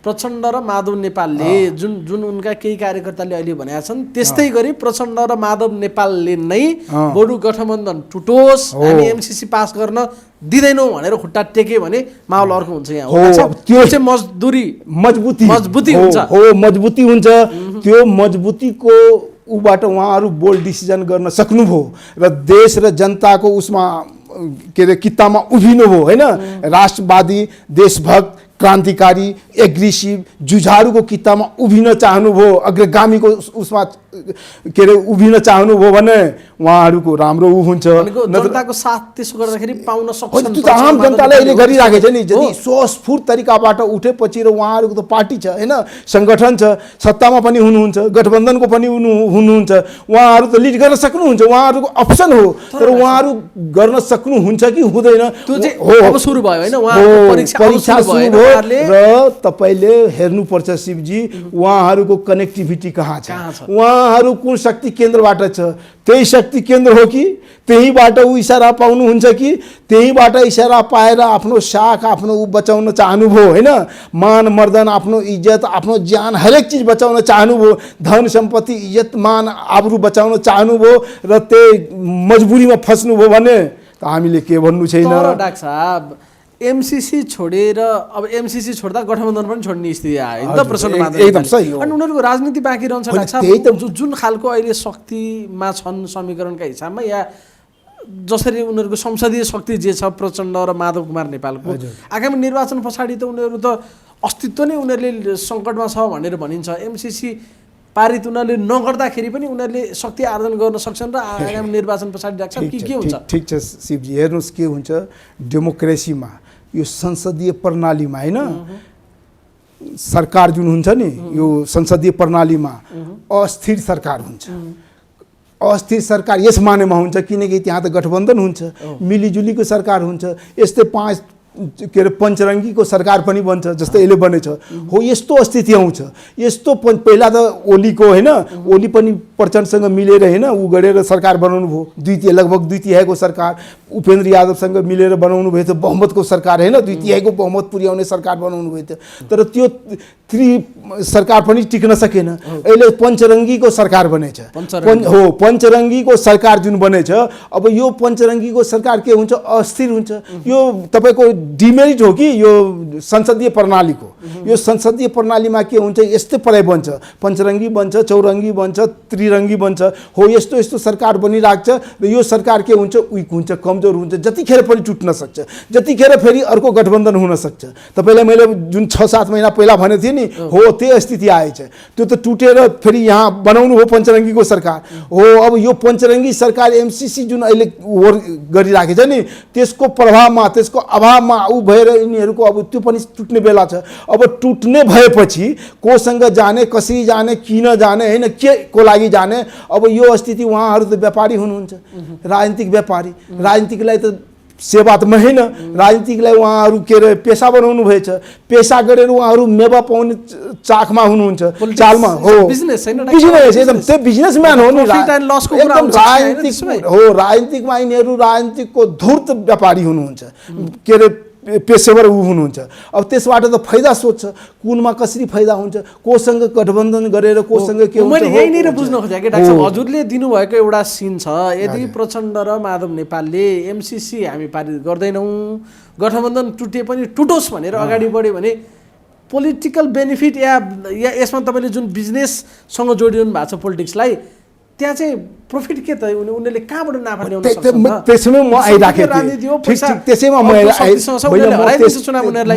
प्रचण्ड र माधव नेपालले जुन उनका केही कार्यकर्ताले अहिले भनेका छन्, त्यस्तै गरी प्रचण्ड र माधव नेपालले नै बरु गठबन्धन टुटोस्, हामी एमसीसी पास गर्न दिँदैनौँ भनेर खुट्टा टेके भने माहौल अर्को हुन्छ। यहाँ त्यो चाहिँ मजबुती हुन्छ। हो मजबुती हुन्छ। त्यो मजबुतीको ऊबाट उहाँहरू बोल्ड डिसिजन गर्न सक्नुभयो र देश र जनताको उसमा के अरे कित्तामा उभिनुभयो होइन। राष्ट्रवादी, देशभक्त, क्रान्तिकारी, एग्रेसिभ, जुझारुको कित्तामा उभिन चाहनुभयो, अग्रगामीको उसमा के अरे उभिन चाहनुभयो भने उहाँहरूको राम्रो हुन्छ। जनताको साथ त्यसो गर्दाखेरि पाउन सक्छ। आम जनताले अहिले गरिराखेको छ नि, यदि स्वस्फूर्त तरिकाबाट उठेपछि र उहाँहरूको त पार्टी छ होइन, सङ्गठन छ, सत्तामा पनि हुनुहुन्छ, गठबन्धनको पनि हुनुहुन्छ, उहाँहरू त लिड गर्न सक्नुहुन्छ, उहाँहरूको अप्सन हो। तर उहाँहरू गर्न सक्नुहुन्छ कि हुँदैन त्यो चाहिँ अब सुरु भयो होइन, परीक्षा सुरु भयो र तपाईँले हेर्नुपर्छ शिवजी, उहाँहरूको कनेक्टिभिटी कहाँ छ, उहाँहरू कुन शक्ति केन्द्रबाट छ, त्यही शक्ति केन्द्र हो कि त्यहीबाट ऊ इसारा पाउनुहुन्छ कि त्यहीबाट इसारा पाएर आफ्नो साख आफ्नो ऊ बचाउन चाहनुभयो होइन, मान मर्दन, आफ्नो इज्जत, आफ्नो ज्यान, हरेक चिज बचाउन चाहनुभयो, धन सम्पत्ति, इज्जत, मान, आबरू बचाउन चाहनुभयो र त्यही मजबुरीमा फस्नुभयो भने त हामीले के भन्नु छैन। डाक्टर साहब एमसीसी छोडेर अब एमसीसी छोड्दा गठबन्धन पनि छोड्ने स्थिति आयो नि त प्रचण्ड माधव एकदम सही हो। अनि उनीहरूको राजनीति बाँकी रहन्छ डाक्टर साहब, जुन खालको अहिले शक्तिमा छन् समीकरणका हिसाबमा, या जसरी उनीहरूको संसदीय शक्ति जे छ प्रचण्ड र माधव कुमार नेपालको, आगामी निर्वाचन पछाडि त उनीहरू त अस्तित्व नै उनीहरूले सङ्कटमा छ भनेर भनिन्छ। एमसीसी पारित उनीहरूले नगर्दाखेरि पनि उनीहरूले शक्ति आर्जन गर्न सक्छन् र आगामी निर्वाचन पछाडि डाक्टर साहब के हुन्छ? ठिक छ शिवजी, हेर्नुहोस् के हुन्छ डेमोक्रेसीमा, यो संसदीय प्रणालीमा होइन, सरकार जुन हुन्छ नि, यो संसदीय प्रणालीमा अस्थिर सरकार हुन्छ। अस्थिर सरकार यस मानेमा हुन्छ किनकि त्यहाँ त गठबन्धन हुन्छ, मिलिजुलीको सरकार हुन्छ, यस्तै 5 के अरे पञ्चरङ्गीको सरकार पनि बन्छ जस्तै यसले बनेछ हो। यस्तो स्थिति आउँछ। यस्तो पहिला त ओलीको होइन, ओली पनि प्रचण्डसँग मिलेर होइन ऊ गरेर सरकार बनाउनु भयो, लगभग 2/3 सरकार उपेन्द्र यादवसँग मिलेर बनाउनु भयो थियो, बहुमतको सरकार होइन, 2/3 बहुमत पुर्याउने सरकार बनाउनु भयो थियो। तर त्यो सरकार पनि टिक्न सकेन। अहिले पञ्चरङ्गीको सरकार बनेछ हो, पञ्चरङ्गीको सरकार जुन बनेछ, अब यो पञ्चरङ्गीको सरकार के हुन्छ, अस्थिर हुन्छ। यो तपाईँको डिमेरिट हो कि यो संसदीय प्रणालीको? यो संसदीय प्रणालीमा के हुन्छ, यस्तै पराइ बन्छ, पञ्चरङ्गी बन्छ, चौरङ्गी बन्छ, त्रिरङ्गी बन्छ हो, यस्तो यस्तो सरकार बनिरहेको छ र यो सरकार के हुन्छ, विक हुन्छ, कमजोर हुन्छ, जतिखेर पनि टुट्न सक्छ, जतिखेर फेरि अर्को गठबन्धन हुन सक्छ। तपाईँलाई मैले जुन 6-7 महिना पहिला भनेको थिएँ नि हो, त्यही स्थिति आएछ। त्यो त टुटेर फेरि यहाँ बनाउनु हो पञ्चरङ्गीको सरकार हो। अब यो पञ्चरङ्गी सरकार एमसीसी जुन अहिले गरिराखेको छ नि, त्यसको प्रभावमा, त्यसको अभावमा ऊ भएर यिनीहरूको अब त्यो पनि टुट्ने बेला छ। अब टुट्ने भएपछि कोसँग जाने, कसरी जाने, किन जाने होइन, के को लागि जाने? अब यो स्थिति, उहाँहरू त व्यापारी हुनुहुन्छ, राजनीतिक व्यापारी, राजनीतिकलाई त सेवा त होइन, राजनीतिकलाई उहाँहरू के अरे पेसा बनाउनु भएछ, पेसा गरेर उहाँहरू मेवा पाउने चाखमा हुनुहुन्छ, चालमा हो, बिजनेस एकदम त्यो बिजनेसम्यान हो नि, एकदम राजनीतिक हो। राजनीतिकमा यिनीहरू राजनीतिकको धूर्त व्यापारी हुनुहुन्छ, के अरे पेशेवर ऊ हुनुहुन्छ। अब त्यसबाट त फाइदा सोध्छ, कुनमा कसरी फाइदा हुन्छ, कोसँग गठबन्धन गरेर कोसँग के हुन्छ। मैले यहीँनिर बुझ्न खोजेँ कि डाक्टर साहब हजुरले दिनुभएको एउटा सिन छ, यदि प्रचण्ड र माधव नेपालले एमसीसी हामी पारित गर्दैनौँ, गठबन्धन टुटे पनि टुटोस् भनेर अगाडि बढ्यो भने पोलिटिकल बेनिफिट या यसमा तपाईँले जुन बिजनेससँग जोडिरहनु भएको छ पोलिटिक्सलाई, त्यहाँ चाहिँ प्रफिट के त उनीहरूले कहाँबाट नाफा ल्याउन सक्छ? त्यसैमा म आइराखेको थिएँ, त्यसैमा म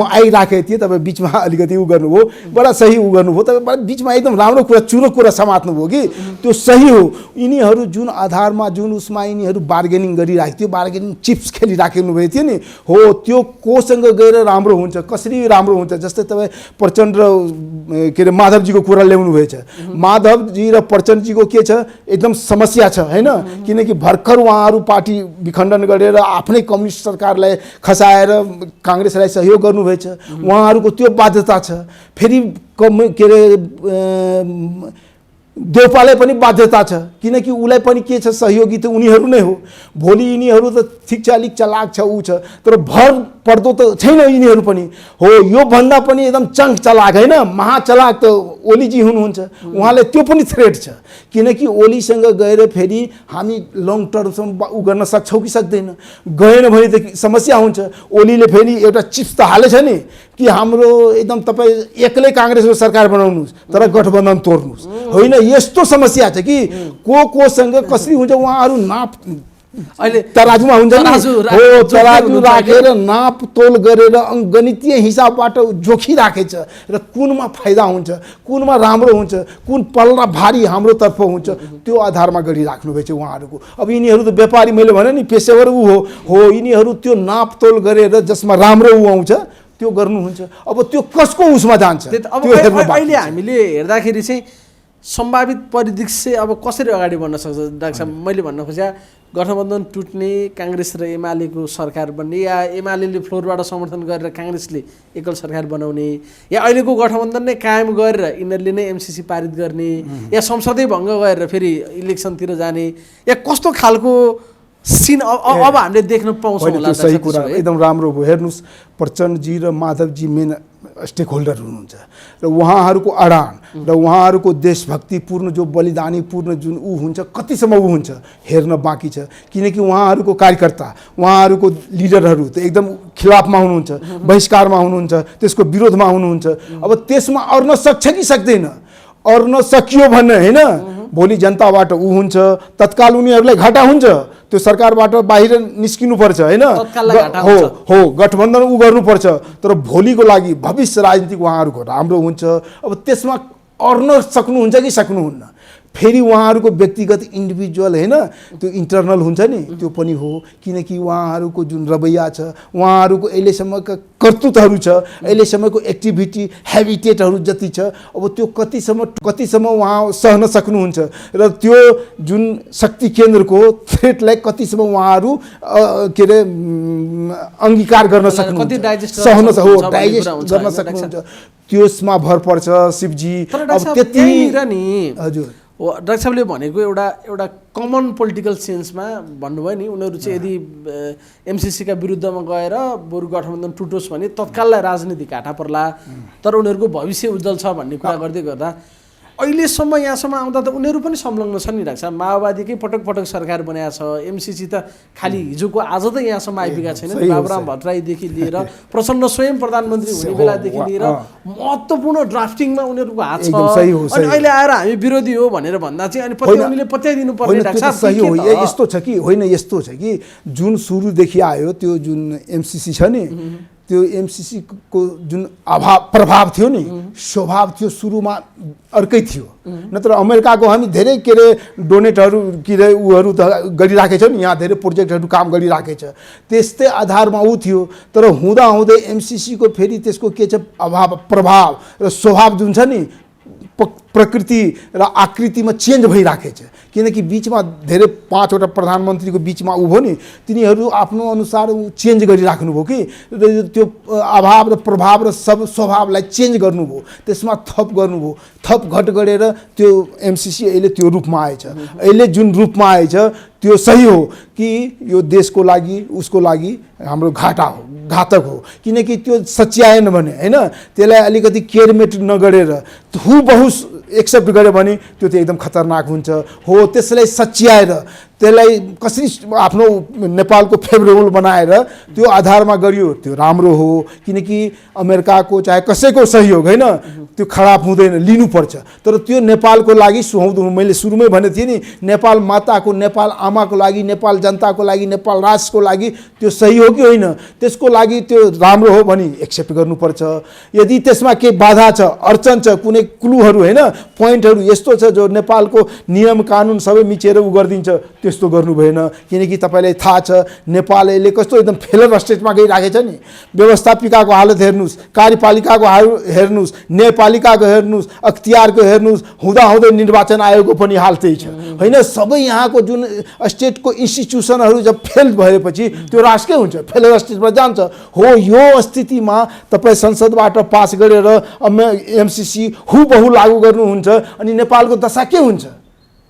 आइराखेको थिएँ। तपाईँ बिचमा अलिकति उ गर्नुभयो, बडा सही उ गर्नुभयो, तपाईँ बिचमा एकदम राम्रो कुरा चुरो कुरा समात्नुभयो कि त्यो सही हो। यिनीहरू जुन आधारमा जुन उसमा यिनीहरू बार्गेनिङ गरिराखेको थियो, बार्गेनिङ चिप्स खेलिराख्नु भएको थियो नि, हो त्यो कोसँग गएर राम्रो हुन्छ, कसरी राम्रो हुन्छ। जस्तै तपाईँ प्रचण्ड र के अरे माधवजीको कुरा ल्याउनु भएछ, माधवजी र प्रचण्डजीको के छ एकदम समस्या छ हैन, किनकि भर्खर उहाँहरू पार्टी विखण्डन गरेर आफ्नै कम्युनिस्ट सरकारलाई खसाएर काङ्ग्रेसलाई सहयोग गर्नुभएछ, उहाँहरूको त्यो बाध्यता छ। फेरि के अरे देउपालाई पनि बाध्यता छ, किनकि उसलाई पनि के छ सहयोगी त उनीहरू नै हो। भोलि यिनीहरू त ठिक छ अलिक चलाक छ ऊ छ, तर भर पर्दो त छैन यिनीहरू पनि हो। यो भन्दा पनि एकदम चङ्क चलाक हैन, महाचलाक त ओलीजी हुनुहुन्छ, उहाँलाई त्यो पनि थ्रेट छ। किनकि ओलीसँग गएर फेरि हामी लङ टर्मसम्म उ गर्न सक्छौँ कि सक्दैन, गएन भने त समस्या हुन्छ। ओलीले फेरि एउटा चिप्स त हालेछ नि कि हाम्रो एकदम तपाईँ एक्लै काङ्ग्रेसको सरकार बनाउनुहोस् तर गठबन्धन तोड्नुहोस्, होइन यस्तो समस्या छ कि कोसँग कसरी हुन्छ। उहाँहरू नाप अहिले तराजुमा हुन्छ नि, हो तराजु राखेर नाप तोल गरेर गणितीय हिसाबबाट जोखिराखेछ र कुनमा फाइदा हुन्छ, कुनमा राम्रो हुन्छ, कुन पल्ला भारी हाम्रो तर्फ हुन्छ, त्यो आधारमा गरिराख्नु भएछ उहाँहरूको। अब यिनीहरू त व्यापारी, मैले भने नि पेसेवर ऊ हो, यिनीहरू त्यो नाप तोल गरेर जसमा राम्रो ऊ आउँछ त्यो गर्नुहुन्छ। अब त्यो कसको उसमा जान्छ अब अहिले हामीले हेर्दाखेरि चाहिँ सम्भावित परिदृश्य अब कसरी अगाडि बढ्न सक्छ डाक्टर साहब? मैले भन्न खोजेँ गठबन्धन टुट्ने, काङ्ग्रेस र एमालेको सरकार बन्ने, या एमाले फ्लोरबाट समर्थन गरेर काङ्ग्रेसले एकल सरकार बनाउने, या अहिलेको गठबन्धन नै कायम गरेर यिनीहरूले नै एमसीसी पारित गर्ने, या संसदै भङ्ग गरेर फेरि इलेक्सनतिर जाने, या कस्तो खालको सिन अब हामीले देख्न पाउँछौँ होला? सही कुरा एकदम राम्रो हो। हेर्नुहोस् प्रचण्डजी र माधवजी मेन स्टेक होल्डर हुनुहुन्छ र उहाँहरूको अडान र उहाँहरूको देशभक्तिपूर्ण जो बलिदानीपूर्ण जुन ऊ हुन्छ कतिसम्म ऊ हुन्छ हेर्न बाँकी छ। किनकि उहाँहरूको कार्यकर्ता, उहाँहरूको लिडरहरू त एकदम खिलाफमा हुनुहुन्छ, बहिष्कारमा हुनुहुन्छ, त्यसको विरोधमा हुनुहुन्छ। अब त्यसमा अर्न सक्छ कि सक्दैन? अर्न सकियो भन्ने होइन, भोलि जनताबाट ऊ हुन्छ, तत्काल उनीहरूलाई घाटा हुन्छ, त्यो सरकारबाट बाहिर निस्किनुपर्छ होइन, हो गठबन्धन ऊ गर्नुपर्छ। तर भोलिको लागि भविष्य राजनीतिक उहाँहरूको राम्रो हुन्छ। अब त्यसमा अर्न सक्नुहुन्छ कि सक्नुहुन्न? फेरि उहाँहरूको व्यक्तिगत इन्डिभिजुअल होइन, त्यो इन्टरनल हुन्छ नि, त्यो पनि हो। किनकि उहाँहरूको जुन रवैया छ, उहाँहरूको अहिलेसम्मका कर्तुतहरू छ, अहिलेसम्मको एक्टिभिटी हेबिटेटहरू जति छ, अब त्यो कतिसम्म उहाँ सहन सक्नुहुन्छ र त्यो जुन शक्ति केन्द्रको थ्रेटलाई कतिसम्म उहाँहरू के अरे अङ्गीकार गर्न सक्नुहुन्छ, सहन डाइजेस्ट गर्न सक्नुहुन्छ, त्यसमा भर पर्छ शिवजी। अब त्यति नि हजुर डाक्टर साहबले भनेको एउटा कमन पोलिटिकल सेन्समा भन्नुभयो नि, उनीहरू चाहिँ यदि एमसीसीका विरुद्धमा गएर बरु गठबन्धन टुटोस् भने तत्काललाई राजनीतिक घाटा पर्ला, तर उनीहरूको भविष्य उज्जवल छ भन्ने कुरा गर्दै गर्दा अहिलेसम्म यहाँसम्म आउँदा त उनीहरू पनि संलग्न छन् नि डाक्टर साहब। माओवादीकै पटक पटक सरकार बनाएको छ, एमसीसी त खालि हिजोको आज त यहाँसम्म आइपुगेका छैन। बाबुराम भट्टराईदेखि लिएर प्रचण्ड स्वयं प्रधानमन्त्री हुने बेलादेखि लिएर महत्त्वपूर्ण ड्राफ्टिङमा उनीहरूको हात छ, अनि अहिले आएर हामी विरोधी हो भनेर भन्दा चाहिँ अनि उनीहरूले पत्याइदिनु पर्ने डाक्टर साहब। सही हो, यस्तो छ कि होइन, यस्तो छ कि जुन सुरुदेखि आयो त्यो जुन एमसीसी छ नि, त्यो एमसीसीको जुन प्रभाव थियो नि, स्वभाव थियो सुरुमा अर्कै थियो। नत्र अमेरिकाको हामी धेरै के अरे डोनेटहरू के अरे उहरू त गरिराखेको छ नि, यहाँ धेरै प्रोजेक्टहरू काम गरिराखेको छ, त्यस्तै आधारमा ऊ थियो। तर हुँदै एमसीसीको फेरि त्यसको के छ प्रभाव र स्वभाव जुन छ नि प्रकृति र आकृतिमा चेन्ज भइराखेको छ। किनकि बिचमा धेरै 5वटा प्रधानमन्त्रीको बिचमा उभो नि, तिनीहरू आफ्नो अनुसार चेन्ज गरिराख्नु भयो कि त्यो अभाव र प्रभाव र सब स्वभावलाई चेन्ज गर्नुभयो, त्यसमा थप गर्नुभयो, थप घट गरेर त्यो एमसीसी अहिले त्यो रूपमा आएछ। अहिले जुन रूपमा आएछ त्यो सही हो कि यो देशको लागि उसको लागि हाम्रो घाटा हो, घातक हो। किनकि त्यो सच्याएन भने हैन, त्यसलाई अलिकति केयरमेट नगरेर हुबहु एक्सेप्ट गर्यो भने त्यो त एकदम खतरनाक हुन्छ हो। त्यसलाई सच्याएर त्यसलाई कसरी आफ्नो नेपालको फेभरेबल बनाएर त्यो आधारमा गरियो त्यो राम्रो हो। किनकि अमेरिकाको चाहे कसैको सहयोग हैन त्यो खराब हुँदैन, लिनुपर्छ। तर त्यो नेपालको लागि सुहाउँदो, मैले सुरुमै भनेको थिएँ नि, नेपाल माताको, नेपाल आमाको लागि, नेपाल जनताको लागि, नेपाल राष्ट्रको लागि त्यो सही हो कि होइन, त्यसको लागि त्यो राम्रो हो भने एक्सेप्ट गर्नुपर्छ। यदि त्यसमा केही बाधा छ, अडचन छ, कुनै क्लुहरू हैन, पोइन्टहरू यस्तो छ जो नेपालको नियम कानुन सबै मिचेर उ गरिदिन्छ, त्यस्तो गर्नु भएन। किनकि तपाईँलाई थाहा छ नेपाल अहिले कस्तो एकदम फेलर स्टेजमा गइराखेको छ नि। व्यवस्थापिकाको हालत हेर्नुहोस्, कार्यपालिकाको हेर्नुहोस्, न्यायपालिकाको हेर्नुहोस्, अख्तियारको हेर्नुहोस्, हुँदाहुँदै निर्वाचन आयोगको पनि हाल त्यही छ होइन। सबै यहाँको जुन स्टेटको इन्स्टिट्युसनहरू जब फेल भएपछि त्यो राष्ट्रकै हुन्छ, फेलर स्टेजमा जान्छ हो। यो स्थितिमा तपाईँ संसदबाट पास गरेर एमसीसी हुबहु लागू गर्नुहुन्छ अनि नेपालको दशा के हुन्छ?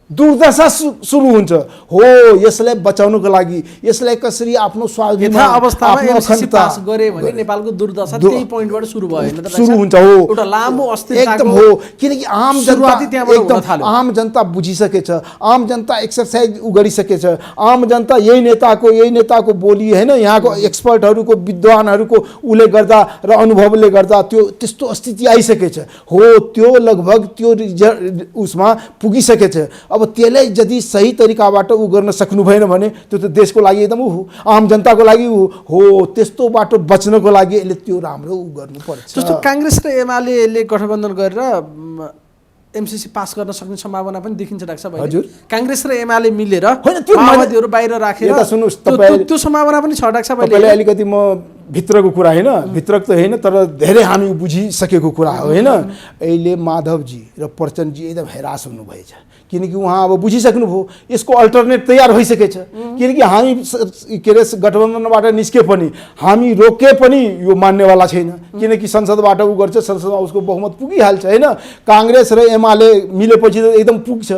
दुर्दशा सुरु हुन्छ हो। यसलाई बचाउनको लागि, यसलाई कसरी आफ्नो स्वाभिमान अवस्थामा एमसीसी पास गरे भने नेपालको दुर्दशा त्यही पोइन्टबाट सुरु भयो हैन त? सुरु हुन्छ हो, एउटा लामो अस्थिरताको एकदम हो। किनकि आम जनता त्यहाँबाट हुन थाल्यो। आम जनता बुझिसकेछ, आम जनता एक्सरसाइज गरिसकेछ, आम जनता यही नेताको बोली हैन, यहाँको एक्सपर्टहरूको विद्वानहरूको उले गर्दा र अनुभवले गर्दा त्यो त्यस्तो स्थिति आइसकेछ हो। त्यो लगभग त्यो उसमा पुगिसकेछ। अब त्यसलाई यदि सही तरिकाबाट उ गर्न सक्नु भएन भने त्यो त देशको लागि एकदम आम जनताको लागि हो। त्यस्तोबाट बच्नको लागि यसले त्यो राम्रो गर्नुपर्छ। जस्तो काङ्ग्रेस र एमाले गठबन्धन गरेर एमसीसी पास गर्न सक्ने सम्भावना पनि देखिन्छ डाक्टर साहब। हजुर, काङ्ग्रेस र एमाले मिलेर होइन त्यो माओवादीहरू बाहिर राखेर सुन्नुहोस्, त्यो सम्भावना पनि छ डाक्टर साहब। तपाईँले अलिकति म भित्रको कुरा होइन, भित्रक त होइन तर धेरै हामी बुझिसकेको कुरा हो होइन। अहिले माधवजी र प्रचण्डजी एकदम हैरास हुनुभएछ। किनकि उहाँ अब बुझिसक्नुभयो यसको अल्टरनेट तयार भइसकेछ। किनकि हामी के अरे गठबन्धनबाट निस्के पनि, हामी रोके पनि यो मान्नेवाला छैन। किनकि संसदबाट उ गर्छ, संसदमा उसको बहुमत पुगिहाल्छ होइन। काङ्ग्रेस र एमाले मिलेपछि त एकदम पुग्छ।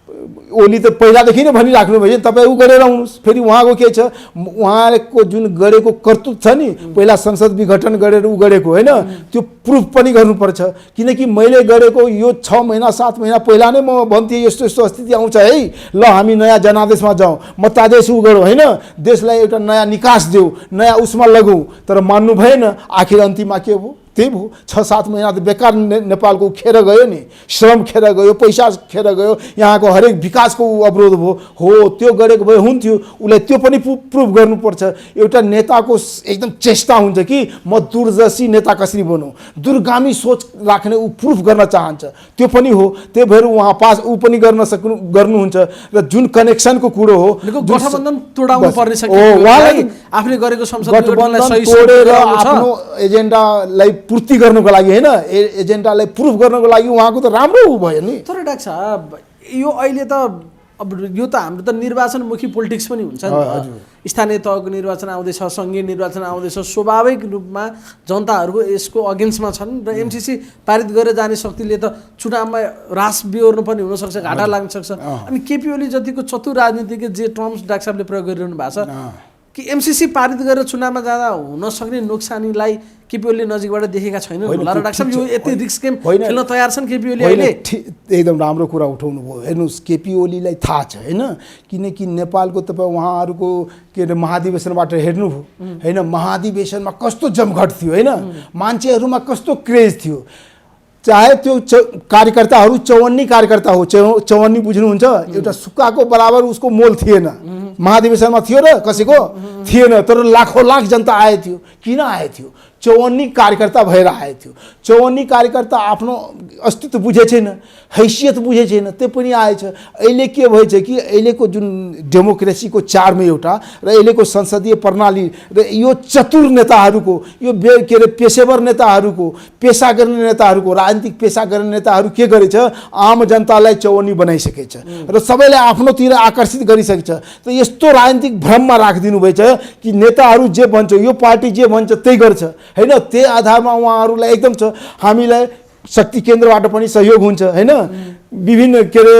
ओली त पहिलादेखि नै भनिराख्नु भयो तपाईँ उ गरेर आउनुहोस्। फेरि उहाँको के छ, उहाँको जुन गरेको कर्तुत्व छ नि, पहिला संसद विघटन गरेर उ गरेको होइन, त्यो प्रुफ पनि गर्नुपर्छ। किनकि मैले गरेको यो 6 महिना 7 महिना पहिला नै म भन्थेँ यस्तो यस्तो स्थिति आउँछ है, ल हामी नयाँ जनादेशमा जाउँ, मतादेश उ गरौँ होइन, देशलाई एउटा नयाँ निकास देऊ, नयाँ उसमा लगौँ। तर मान्नु भएन। आखिर अन्तिममा के भयो? त्यही भयो। 6-7 महिना त बेकार नेपालको खेर गयो नि, श्रम खेर गयो, पैसा खेर गयो, यहाँको हरेक विकासको अवरोध भयो हो। त्यो गरेको भए हुन्थ्यो, उसलाई त्यो पनि प्रुभ गर्नुपर्छ। एउटा नेताको एकदम चेष्टा हुन्छ कि म दूरदर्शी नेता कसरी बनौँ, दूरगामी सोच राख्ने ऊ प्रुफ गर्न चाहन्छ, त्यो पनि हो। त्यही भएर उहाँ पास ऊ पनि गर्नुहुन्छ। र जुन कनेक्सनको कुरो हो, गठबन्धन तोडाउनु पर्ने छ, आफूले गरेको संसद गठबन्धन तोडेर आफ्नो एजेन्डालाई पूर्ति गर्नको लागि होइन, एजेन्डालाई प्रुफ गर्नको लागि उहाँको त राम्रो भयो नि। तर डाक्टर साहब यो अहिले त अब यो त हाम्रो त निर्वाचनमुखी पोलिटिक्स पनि हुन्छ नि त। स्थानीय तहको निर्वाचन आउँदैछ, सङ्घीय निर्वाचन आउँदैछ, स्वाभाविक रूपमा जनताहरूको यसको अगेन्स्टमा छन् र एमसीसी पारित गरेर जाने शक्तिले त चुनावमा रास बिहोर्नु पनि हुनसक्छ, घाटा लाग्न सक्छ। अनि केपी ओली जतिको चतुर राजनीतिक जे टर्म्स डाक्टर साहबले प्रयोग गरिरहनु भएको छ कि एमसीसी पारित गरेर चुनावमा जाँदा हुन सक्ने नोक्सानीलाई केपी ओलीले नजिकबाट देखेका छैनन् होला र डाक्टर साहब यो यति रिस्क गेम खेल्न तयार छन् केपी ओली अहिले? एकदम राम्रो कुरा उठाउनु भयो। हेर्नुहोस्, केपी ओलीलाई थाहा छ होइन, किनकि नेपालको तपाईँ उहाँहरूको के अरे महाधिवेशनबाट हेर्नुभयो होइन, महाधिवेशनमा कस्तो जमघट थियो होइन, मान्छेहरूमा कस्तो क्रेज थियो। चाहे त्यो कार्यकर्ताहरू 54 कार्यकर्ता हो, 54 बुझ्नुहुन्छ, एउटा सुक्काको बराबर उसको मोल थिएन। महाधिवेशनमा थियो र कसैको थिएन, तर लाखौँ लाख जनता आए थियो। किन आए थियो? 54 कार्यकर्ता भएर आएको थियो। 54 कार्यकर्ता आफ्नो अस्तित्व बुझे छैन, हैसियत बुझे छैन, त्यो पनि आएछ। अहिले के भएछ कि अहिलेको जुन डेमोक्रेसीको चार्म एउटा र अहिलेको संसदीय प्रणाली र यो चतुर नेताहरूको, यो के अरे पेशेवर नेताहरूको, पेसा गर्ने नेताहरूको, राजनीतिक पेसा गर्ने नेताहरू के गरेछ, आम जनतालाई चौवनी बनाइसकेछ र सबैलाई आफ्नोतिर आकर्षित गरिसकेछ। त यस्तो राजनीतिक भ्रममा राखिदिनु भएछ कि नेताहरू जे भन्छ, यो पार्टी जे भन्छ त्यही गर्छ हैन। त्यही आधारमा उहाँहरूलाई एकदम छ, हामीलाई शक्ति केन्द्रबाट पनि सहयोग हुन्छ हैन, विभिन्न के अरे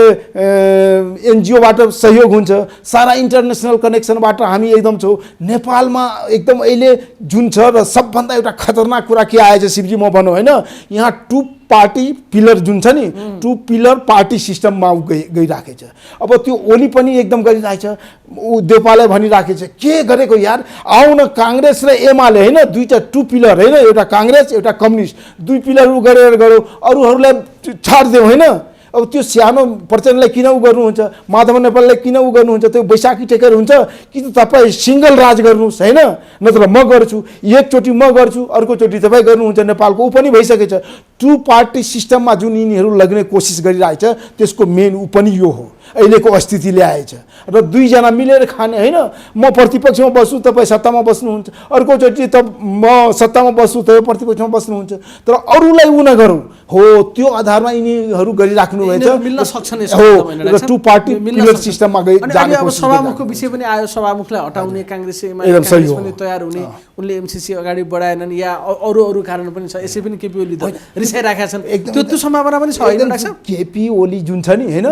एनजिओबाट सहयोग हुन्छ, सारा इन्टरनेसनल कनेक्सनबाट हामी एकदम छौँ। नेपालमा एकदम अहिले जुन छ र सबभन्दा एउटा खतरनाक कुरा के आएछ शिवजी म भनौँ हैन, यहाँ 2 पार्टी पिलर जुन छ नि, 2 पिलर पार्टी सिस्टममा गइराखेको छ। अब त्यो ओली पनि एकदम गरिरहेछ, ऊ देउपालाई भनिराखेको छ के गरेको यार, आउ न काङ्ग्रेस र एमाले हैन, दुईटा 2 पिलर हैन, एउटा काङ्ग्रेस एउटा कम्युनिस्ट, 2 पिलर उ गरेर गरौँ, अरूहरूलाई छाड्देऊ हैन। अब त्यो सानो प्रचण्डलाई किन उ गर्नुहुन्छ, माधव नेपाललाई किन उ गर्नुहुन्छ, त्यो बैशाखी टेकर हुन्छ कि तपाईँ सिङ्गल राज गर्नुहोस् हैन, नत्र म गर्छु, एकचोटि म गर्छु अर्कोचोटि तपाईँ गर्नुहुन्छ, नेपालको ऊ पनि भइसकेछ। 2 पार्टी सिस्टममा जुन यिनीहरू लग्ने कोसिस गरिरहेछ त्यसको मेन ऊ पनि यो हो, अहिलेको स्थिति ल्याएछ। र 2 जना मिलेर खाने हैन, म प्रतिपक्षमा बस्छु तपाईँ सत्तामा बस्नुहुन्छ, अर्कोचोटि त म सत्तामा बस्छु तपाईँ प्रतिपक्षमा बस्नुहुन्छ, तर अरूलाई उ नगरौँ हो, त्यो आधारमा यिनीहरू गरिराख्नु भएछ। मिल्न सक्छन् हो र 2 पार्टी पिलर सिस्टममा जाने अब कोसिस सभामुखको विषय पनि आयो, सभामुखलाई हटाउने काङ्ग्रेस एकदम सही हो। पनि तयार हुने, उनले एमसीसी अगाडि बढाएनन् या अरू कारण पनि छ, यसै पनि केपी ओली त रिसाइराखेका छन्, त्यो सम्भावना पनि छ होइन डाक्टर साहब? केपी ओली जुन छ नि हैन,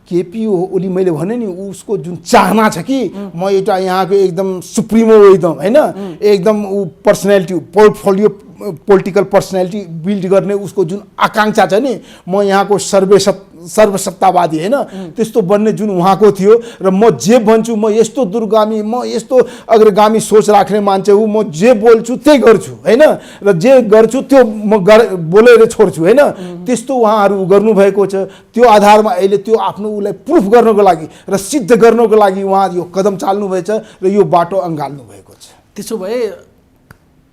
केपी ओली मैले भने नि उसको जुन चाहना छ कि म एउटा यहाँको एकदम सुप्रिमो एकदम हैन, एकदम ऊ personality portfolio political personality build गर्ने उसको जुन आकाङ्क्षा छ नि, म यहाँको सर्वसत्तावादी हैन त्यस्तो बन्ने जुन उहाँको थियो, र म जे भन्छु, म यस्तो दूरगामी, म यस्तो अग्रगामी सोच राख्ने मान्छे हुँ, म जे बोल्छु त्यही गर्छु हैन, र जे गर्छु त्यो म बोलेर छोड्छु हैन, त्यस्तो उहाँहरू गर्नुभएको छ। त्यो आधारमा अहिले त्यो आफ्नो उसलाई प्रुफ गर्नको लागि र सिद्ध गर्नको लागि उहाँ यो कदम चाल्नुभएछ र यो बाटो अँगाल्नु भएको छ। त्यसो भए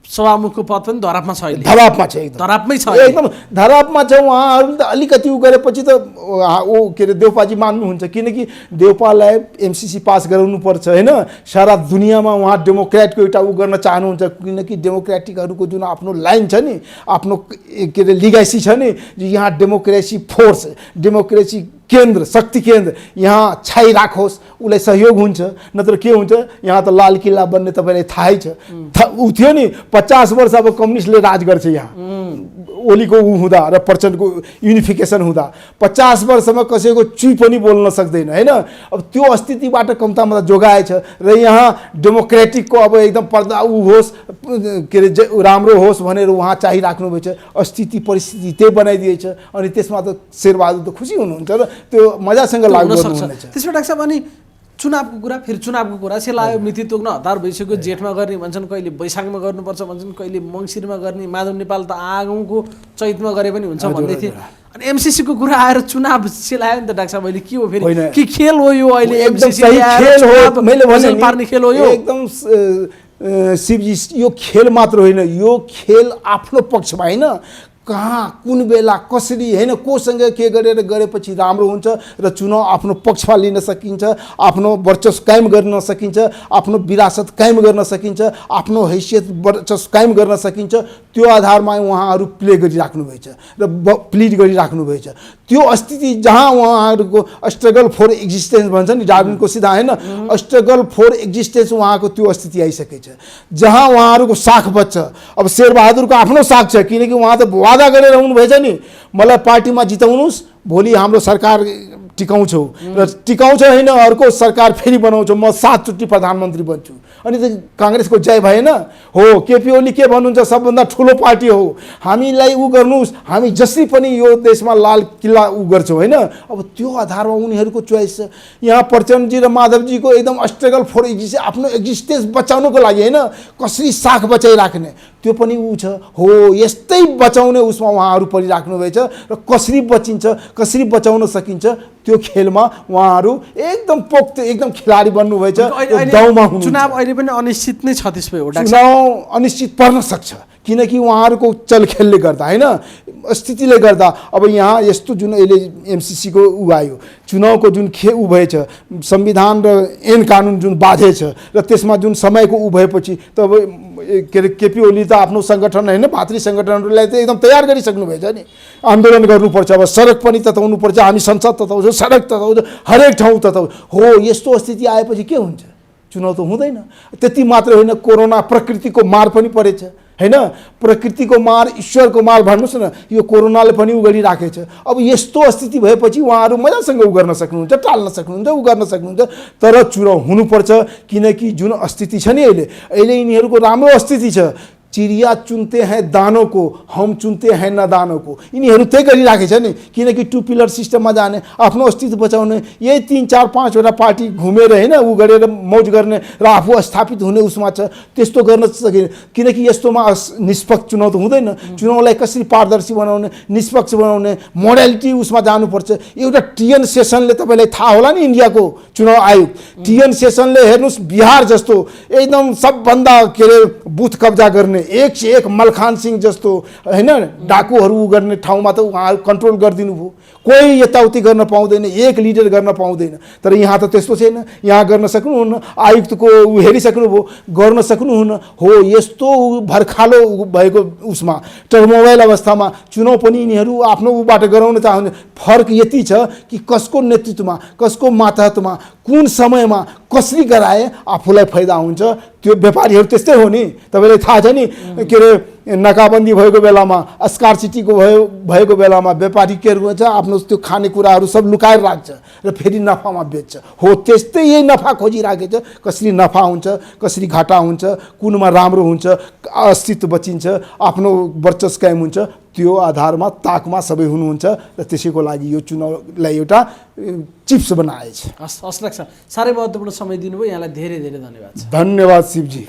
सभामुखको पद पनि धरापमा छ, अहिले धरापमा छ, एकदम धरापमै छ, एकदम धरापमा छ। उहाँहरू त अलिकति उ गरेपछि त ऊ के अरे देउपाजी मान्नुहुन्छ, किनकि देउपालाई एमसीसी पास गराउनु पर्छ हैन। सारा दुनियाँमा उहाँ डेमोक्रेटको एउटा उ गर्न चाहनुहुन्छ, किनकि डेमोक्रेटिकहरूको जुन आफ्नो लाइन छ नि, आफ्नो के अरे लिगेसी छ नि, यहाँ डेमोक्रेसी फोर्स, डेमोक्रेसी केन्द्र, शक्ति केन्द्र यहाँ छाइराखोस्, उसलाई सहयोग हुन्छ, नत्र के हुन्छ यहाँ त लाल किल्ला बन्ने तपाईँलाई थाहै छ। ऊ थियो नि 50 वर्ष अब कम्युनिस्टले राज गर्छ यहाँ, ओलीको ऊ हुँदा र प्रचण्डको युनिफिकेसन हुँदा 50 वर्षमा कसैको चुई पनि बोल्न सक्दैन हैन। अब त्यो स्थितिबाट कम्तामा जोगाएछ र यहाँ डेमोक्रेटिकको अब एकदम पर्दा ऊ होस्, के अरे राम्रो होस् भनेर उहाँ चाहिराख्नु भएछ, स्थिति परिस्थिति त्यही बनाइदिएछ। अनि त्यसमा त शेरबहादुर त खुसी हुनुहुन्छ र त्यो मजासँग लागू गर्नुहुनेछ। त्यसमा डाक्टर साहब अनि चुनावको कुरा, फेरि चुनावको कुरा सेलायो, मिति तोक्न हतार भइसक्यो, जेठमा गर्ने भन्छन्, कहिले वैशाखमा गर्नुपर्छ भन्छन्, कहिले मङ्सिरमा गर्ने, माधव नेपाल त आगौँको चैतमा गरे पनि हुन्छ भन्दै थिए। अनि एमसीसीको कुरा आएर चुनाव सेलायो नि त डाक्टर साहब, अहिले के हो फेरि, के खेल हो यो अहिले? एमसीसी खेल हो, मैले भने पार्ने खेल हो यो एकदम शिवजी, यो खेल मात्र होइन, यो खेल आफ्नो पक्षमा होइन, कहाँ कुन बेला कसरी हैन कोसँग के गरेर गरेपछि राम्रो हुन्छ र चुनाव आफ्नो पक्षमा लिन सकिन्छ, आफ्नो वर्चस्व कायम गर्न सकिन्छ, आफ्नो विरासत कायम गर्न सकिन्छ, आफ्नो हैसियत वर्चस्व कायम गर्न सकिन्छ। त्यो आधारमा उहाँहरू प्ले गरिराख्नु भएछ र प्लिड गरिराख्नु भएछ। त्यो स्थिति जहाँ उहाँहरूको स्ट्रगल फर एक्जिस्टेन्स भन्छ नि डार्विनको सिद्धान्त हैन, स्ट्रगल फर एक्जिस्टेन्स उहाँको त्यो स्थिति आइसकेछ जहाँ उहाँहरूको साख बच्छ। अब शेरबहादुरको आफ्नो साख छ, किनकि उहाँ त वादा गरेर आउनु भएछ नि, मलाई पार्टीमा जिताउनुस्, भोलि हाम्रो सरकार टिकाउँछौ र टिकाउँछ होइन अर्को सरकार फेरि बनाउँछौ, म 7 चोटि प्रधानमन्त्री बन्छु। अनि त काङ्ग्रेसको जय भएन हो। केपी ओली के भन्नुहुन्छ, सबभन्दा ठुलो पार्टी हो, हामीलाई उ गर्नुहोस्, हामी जसरी पनि यो देशमा लाल किल्ला उ गर्छौँ होइन। अब त्यो आधारमा उनीहरूको चोइस छ। यहाँ प्रचण्डजी र माधवजीको एकदम स्ट्रगल फर एक्जिस्टेन्स, आफ्नो एक्जिस्टेन्स बचाउनको लागि होइन, कसरी साख बचाइराख्ने त्यो पनि ऊ छ हो। यस्तै बचाउने उसमा उहाँहरू परिराख्नु भएछ र कसरी बचिन्छ, कसरी बचाउन सकिन्छ त्यो खेलमा उहाँहरू एकदम पोख्त एकदम खेलाडी बन्नुभएछ। चुनाव अहिले पनि अनिश्चित नै छ, त्यसमै हो चुनाव अनिश्चित पर्न सक्छ, किनकि उहाँहरूको चलखेलले गर्दा होइन स्थितिले गर्दा अब यहाँ यस्तो जुन अहिले एमसिसीको ऊ आयो चुनावको जुन ऊ भएछ संविधान र ऐन कानुन जुन बाधेछ र त्यसमा जुन समयको ऊ भएपछि तब के अरे केपी ओली त आफ्नो सङ्गठन होइन भातृ सङ्गठनहरूलाई त एकदम तयार गरिसक्नु भएछ नि आन्दोलन गर्नुपर्छ अब सडक पनि तताउनुपर्छ हामी संसद तताउँछौँ सडक तताउँछौँ हरेक ठाउँ तताउँछ हो यस्तो स्थिति आएपछि के हुन्छ चुनाव त हुँदैन त्यति मात्र होइन कोरोना प्रकृतिको मार पनि परेछ होइन प्रकृतिको मार ईश्वरको मार भन्नुहोस् न यो कोरोनाले पनि उ गरिराखेछ अब यस्तो स्थिति भएपछि उहाँहरू मजासँग उ गर्न सक्नुहुन्छ टाल्न सक्नुहुन्छ उ गर्न सक्नुहुन्छ तर चुनाव हुनुपर्छ किनकि जुन स्थिति छ नि अहिले यिनीहरूको राम्रो स्थिति छ चिडिया चुनते हैं दानों को हम चुनते हैं नदानों को यिनीहरू त्यही गरिराखेछ नि किनकि टु पिलर सिस्टममा जाने आफ्नो अस्तित्व बचाउने यही 3-4-5वटा पार्टी घुमेर होइन उ गरेर मौज गर्ने र आफू स्थापित हुने उसमा छ त्यस्तो गर्न सकिने किनकि यस्तोमा निष्पक्ष चुनाव त हुँदैन चुनावलाई कसरी पारदर्शी बनाउने निष्पक्ष बनाउने मोडालिटी उसमा जानुपर्छ एउटा टिएन सेसनले तपाईँलाई थाहा होला नि इन्डियाको चुनाव आयोग टिएन सेसनले हेर्नुहोस् बिहार जस्तो एकदम सबभन्दा के अरे बुथ कब्जा गर्ने एक से एक मलखान सिंह जस्तो होइन डाकुहरू गर्ने ठाउँमा त उहाँहरू कन्ट्रोल गरिदिनु भयो कोही यताउति गर्न पाउँदैन एक लिडर गर्न पाउँदैन तर यहाँ त त्यस्तो छैन यहाँ गर्न सक्नुहुन्न आयुक्तको ऊ हेरिसक्नुभयो गर्न सक्नुहुन्न हो यस्तो भर्खालो भएको उसमा टर्मोबाइल अवस्थामा चुनाव पनि यिनीहरू आफ्नो उबाट गराउन चाहन्छ फरक यति छ कि कसको नेतृत्वमा कसको मातहतमा कुन समयमा कसरी गराए आफूलाई फाइदा हुन्छ त्यो व्यापारीहरू त्यस्तै हो नि तपाईँलाई थाहा छ नि के अरे नाकाबन्दी भएको बेलामा स्कार्सिटीको भएको बेलामा व्यापारी के हुन्छ आफ्नो त्यो खानेकुराहरू सब लुकाएर राख्छ र फेरि नफामा बेच्छ हो त्यस्तै यही नफा खोजिराखेछ कसरी नफा हुन्छ कसरी घाटा हुन्छ कुनमा राम्रो हुन्छ अस्तित्व बचिन्छ आफ्नो वर्चस्व कायम हुन्छ त्यो आधारमा ताकमा सबै हुनुहुन्छ र त्यसैको लागि यो चुनावलाई एउटा चिप्स बनाएछ हस् लाग्छ साह्रै महत्त्वपूर्ण समय दिनुभयो यहाँलाई धेरै धेरै धन्यवाद धन्यवाद शिवजी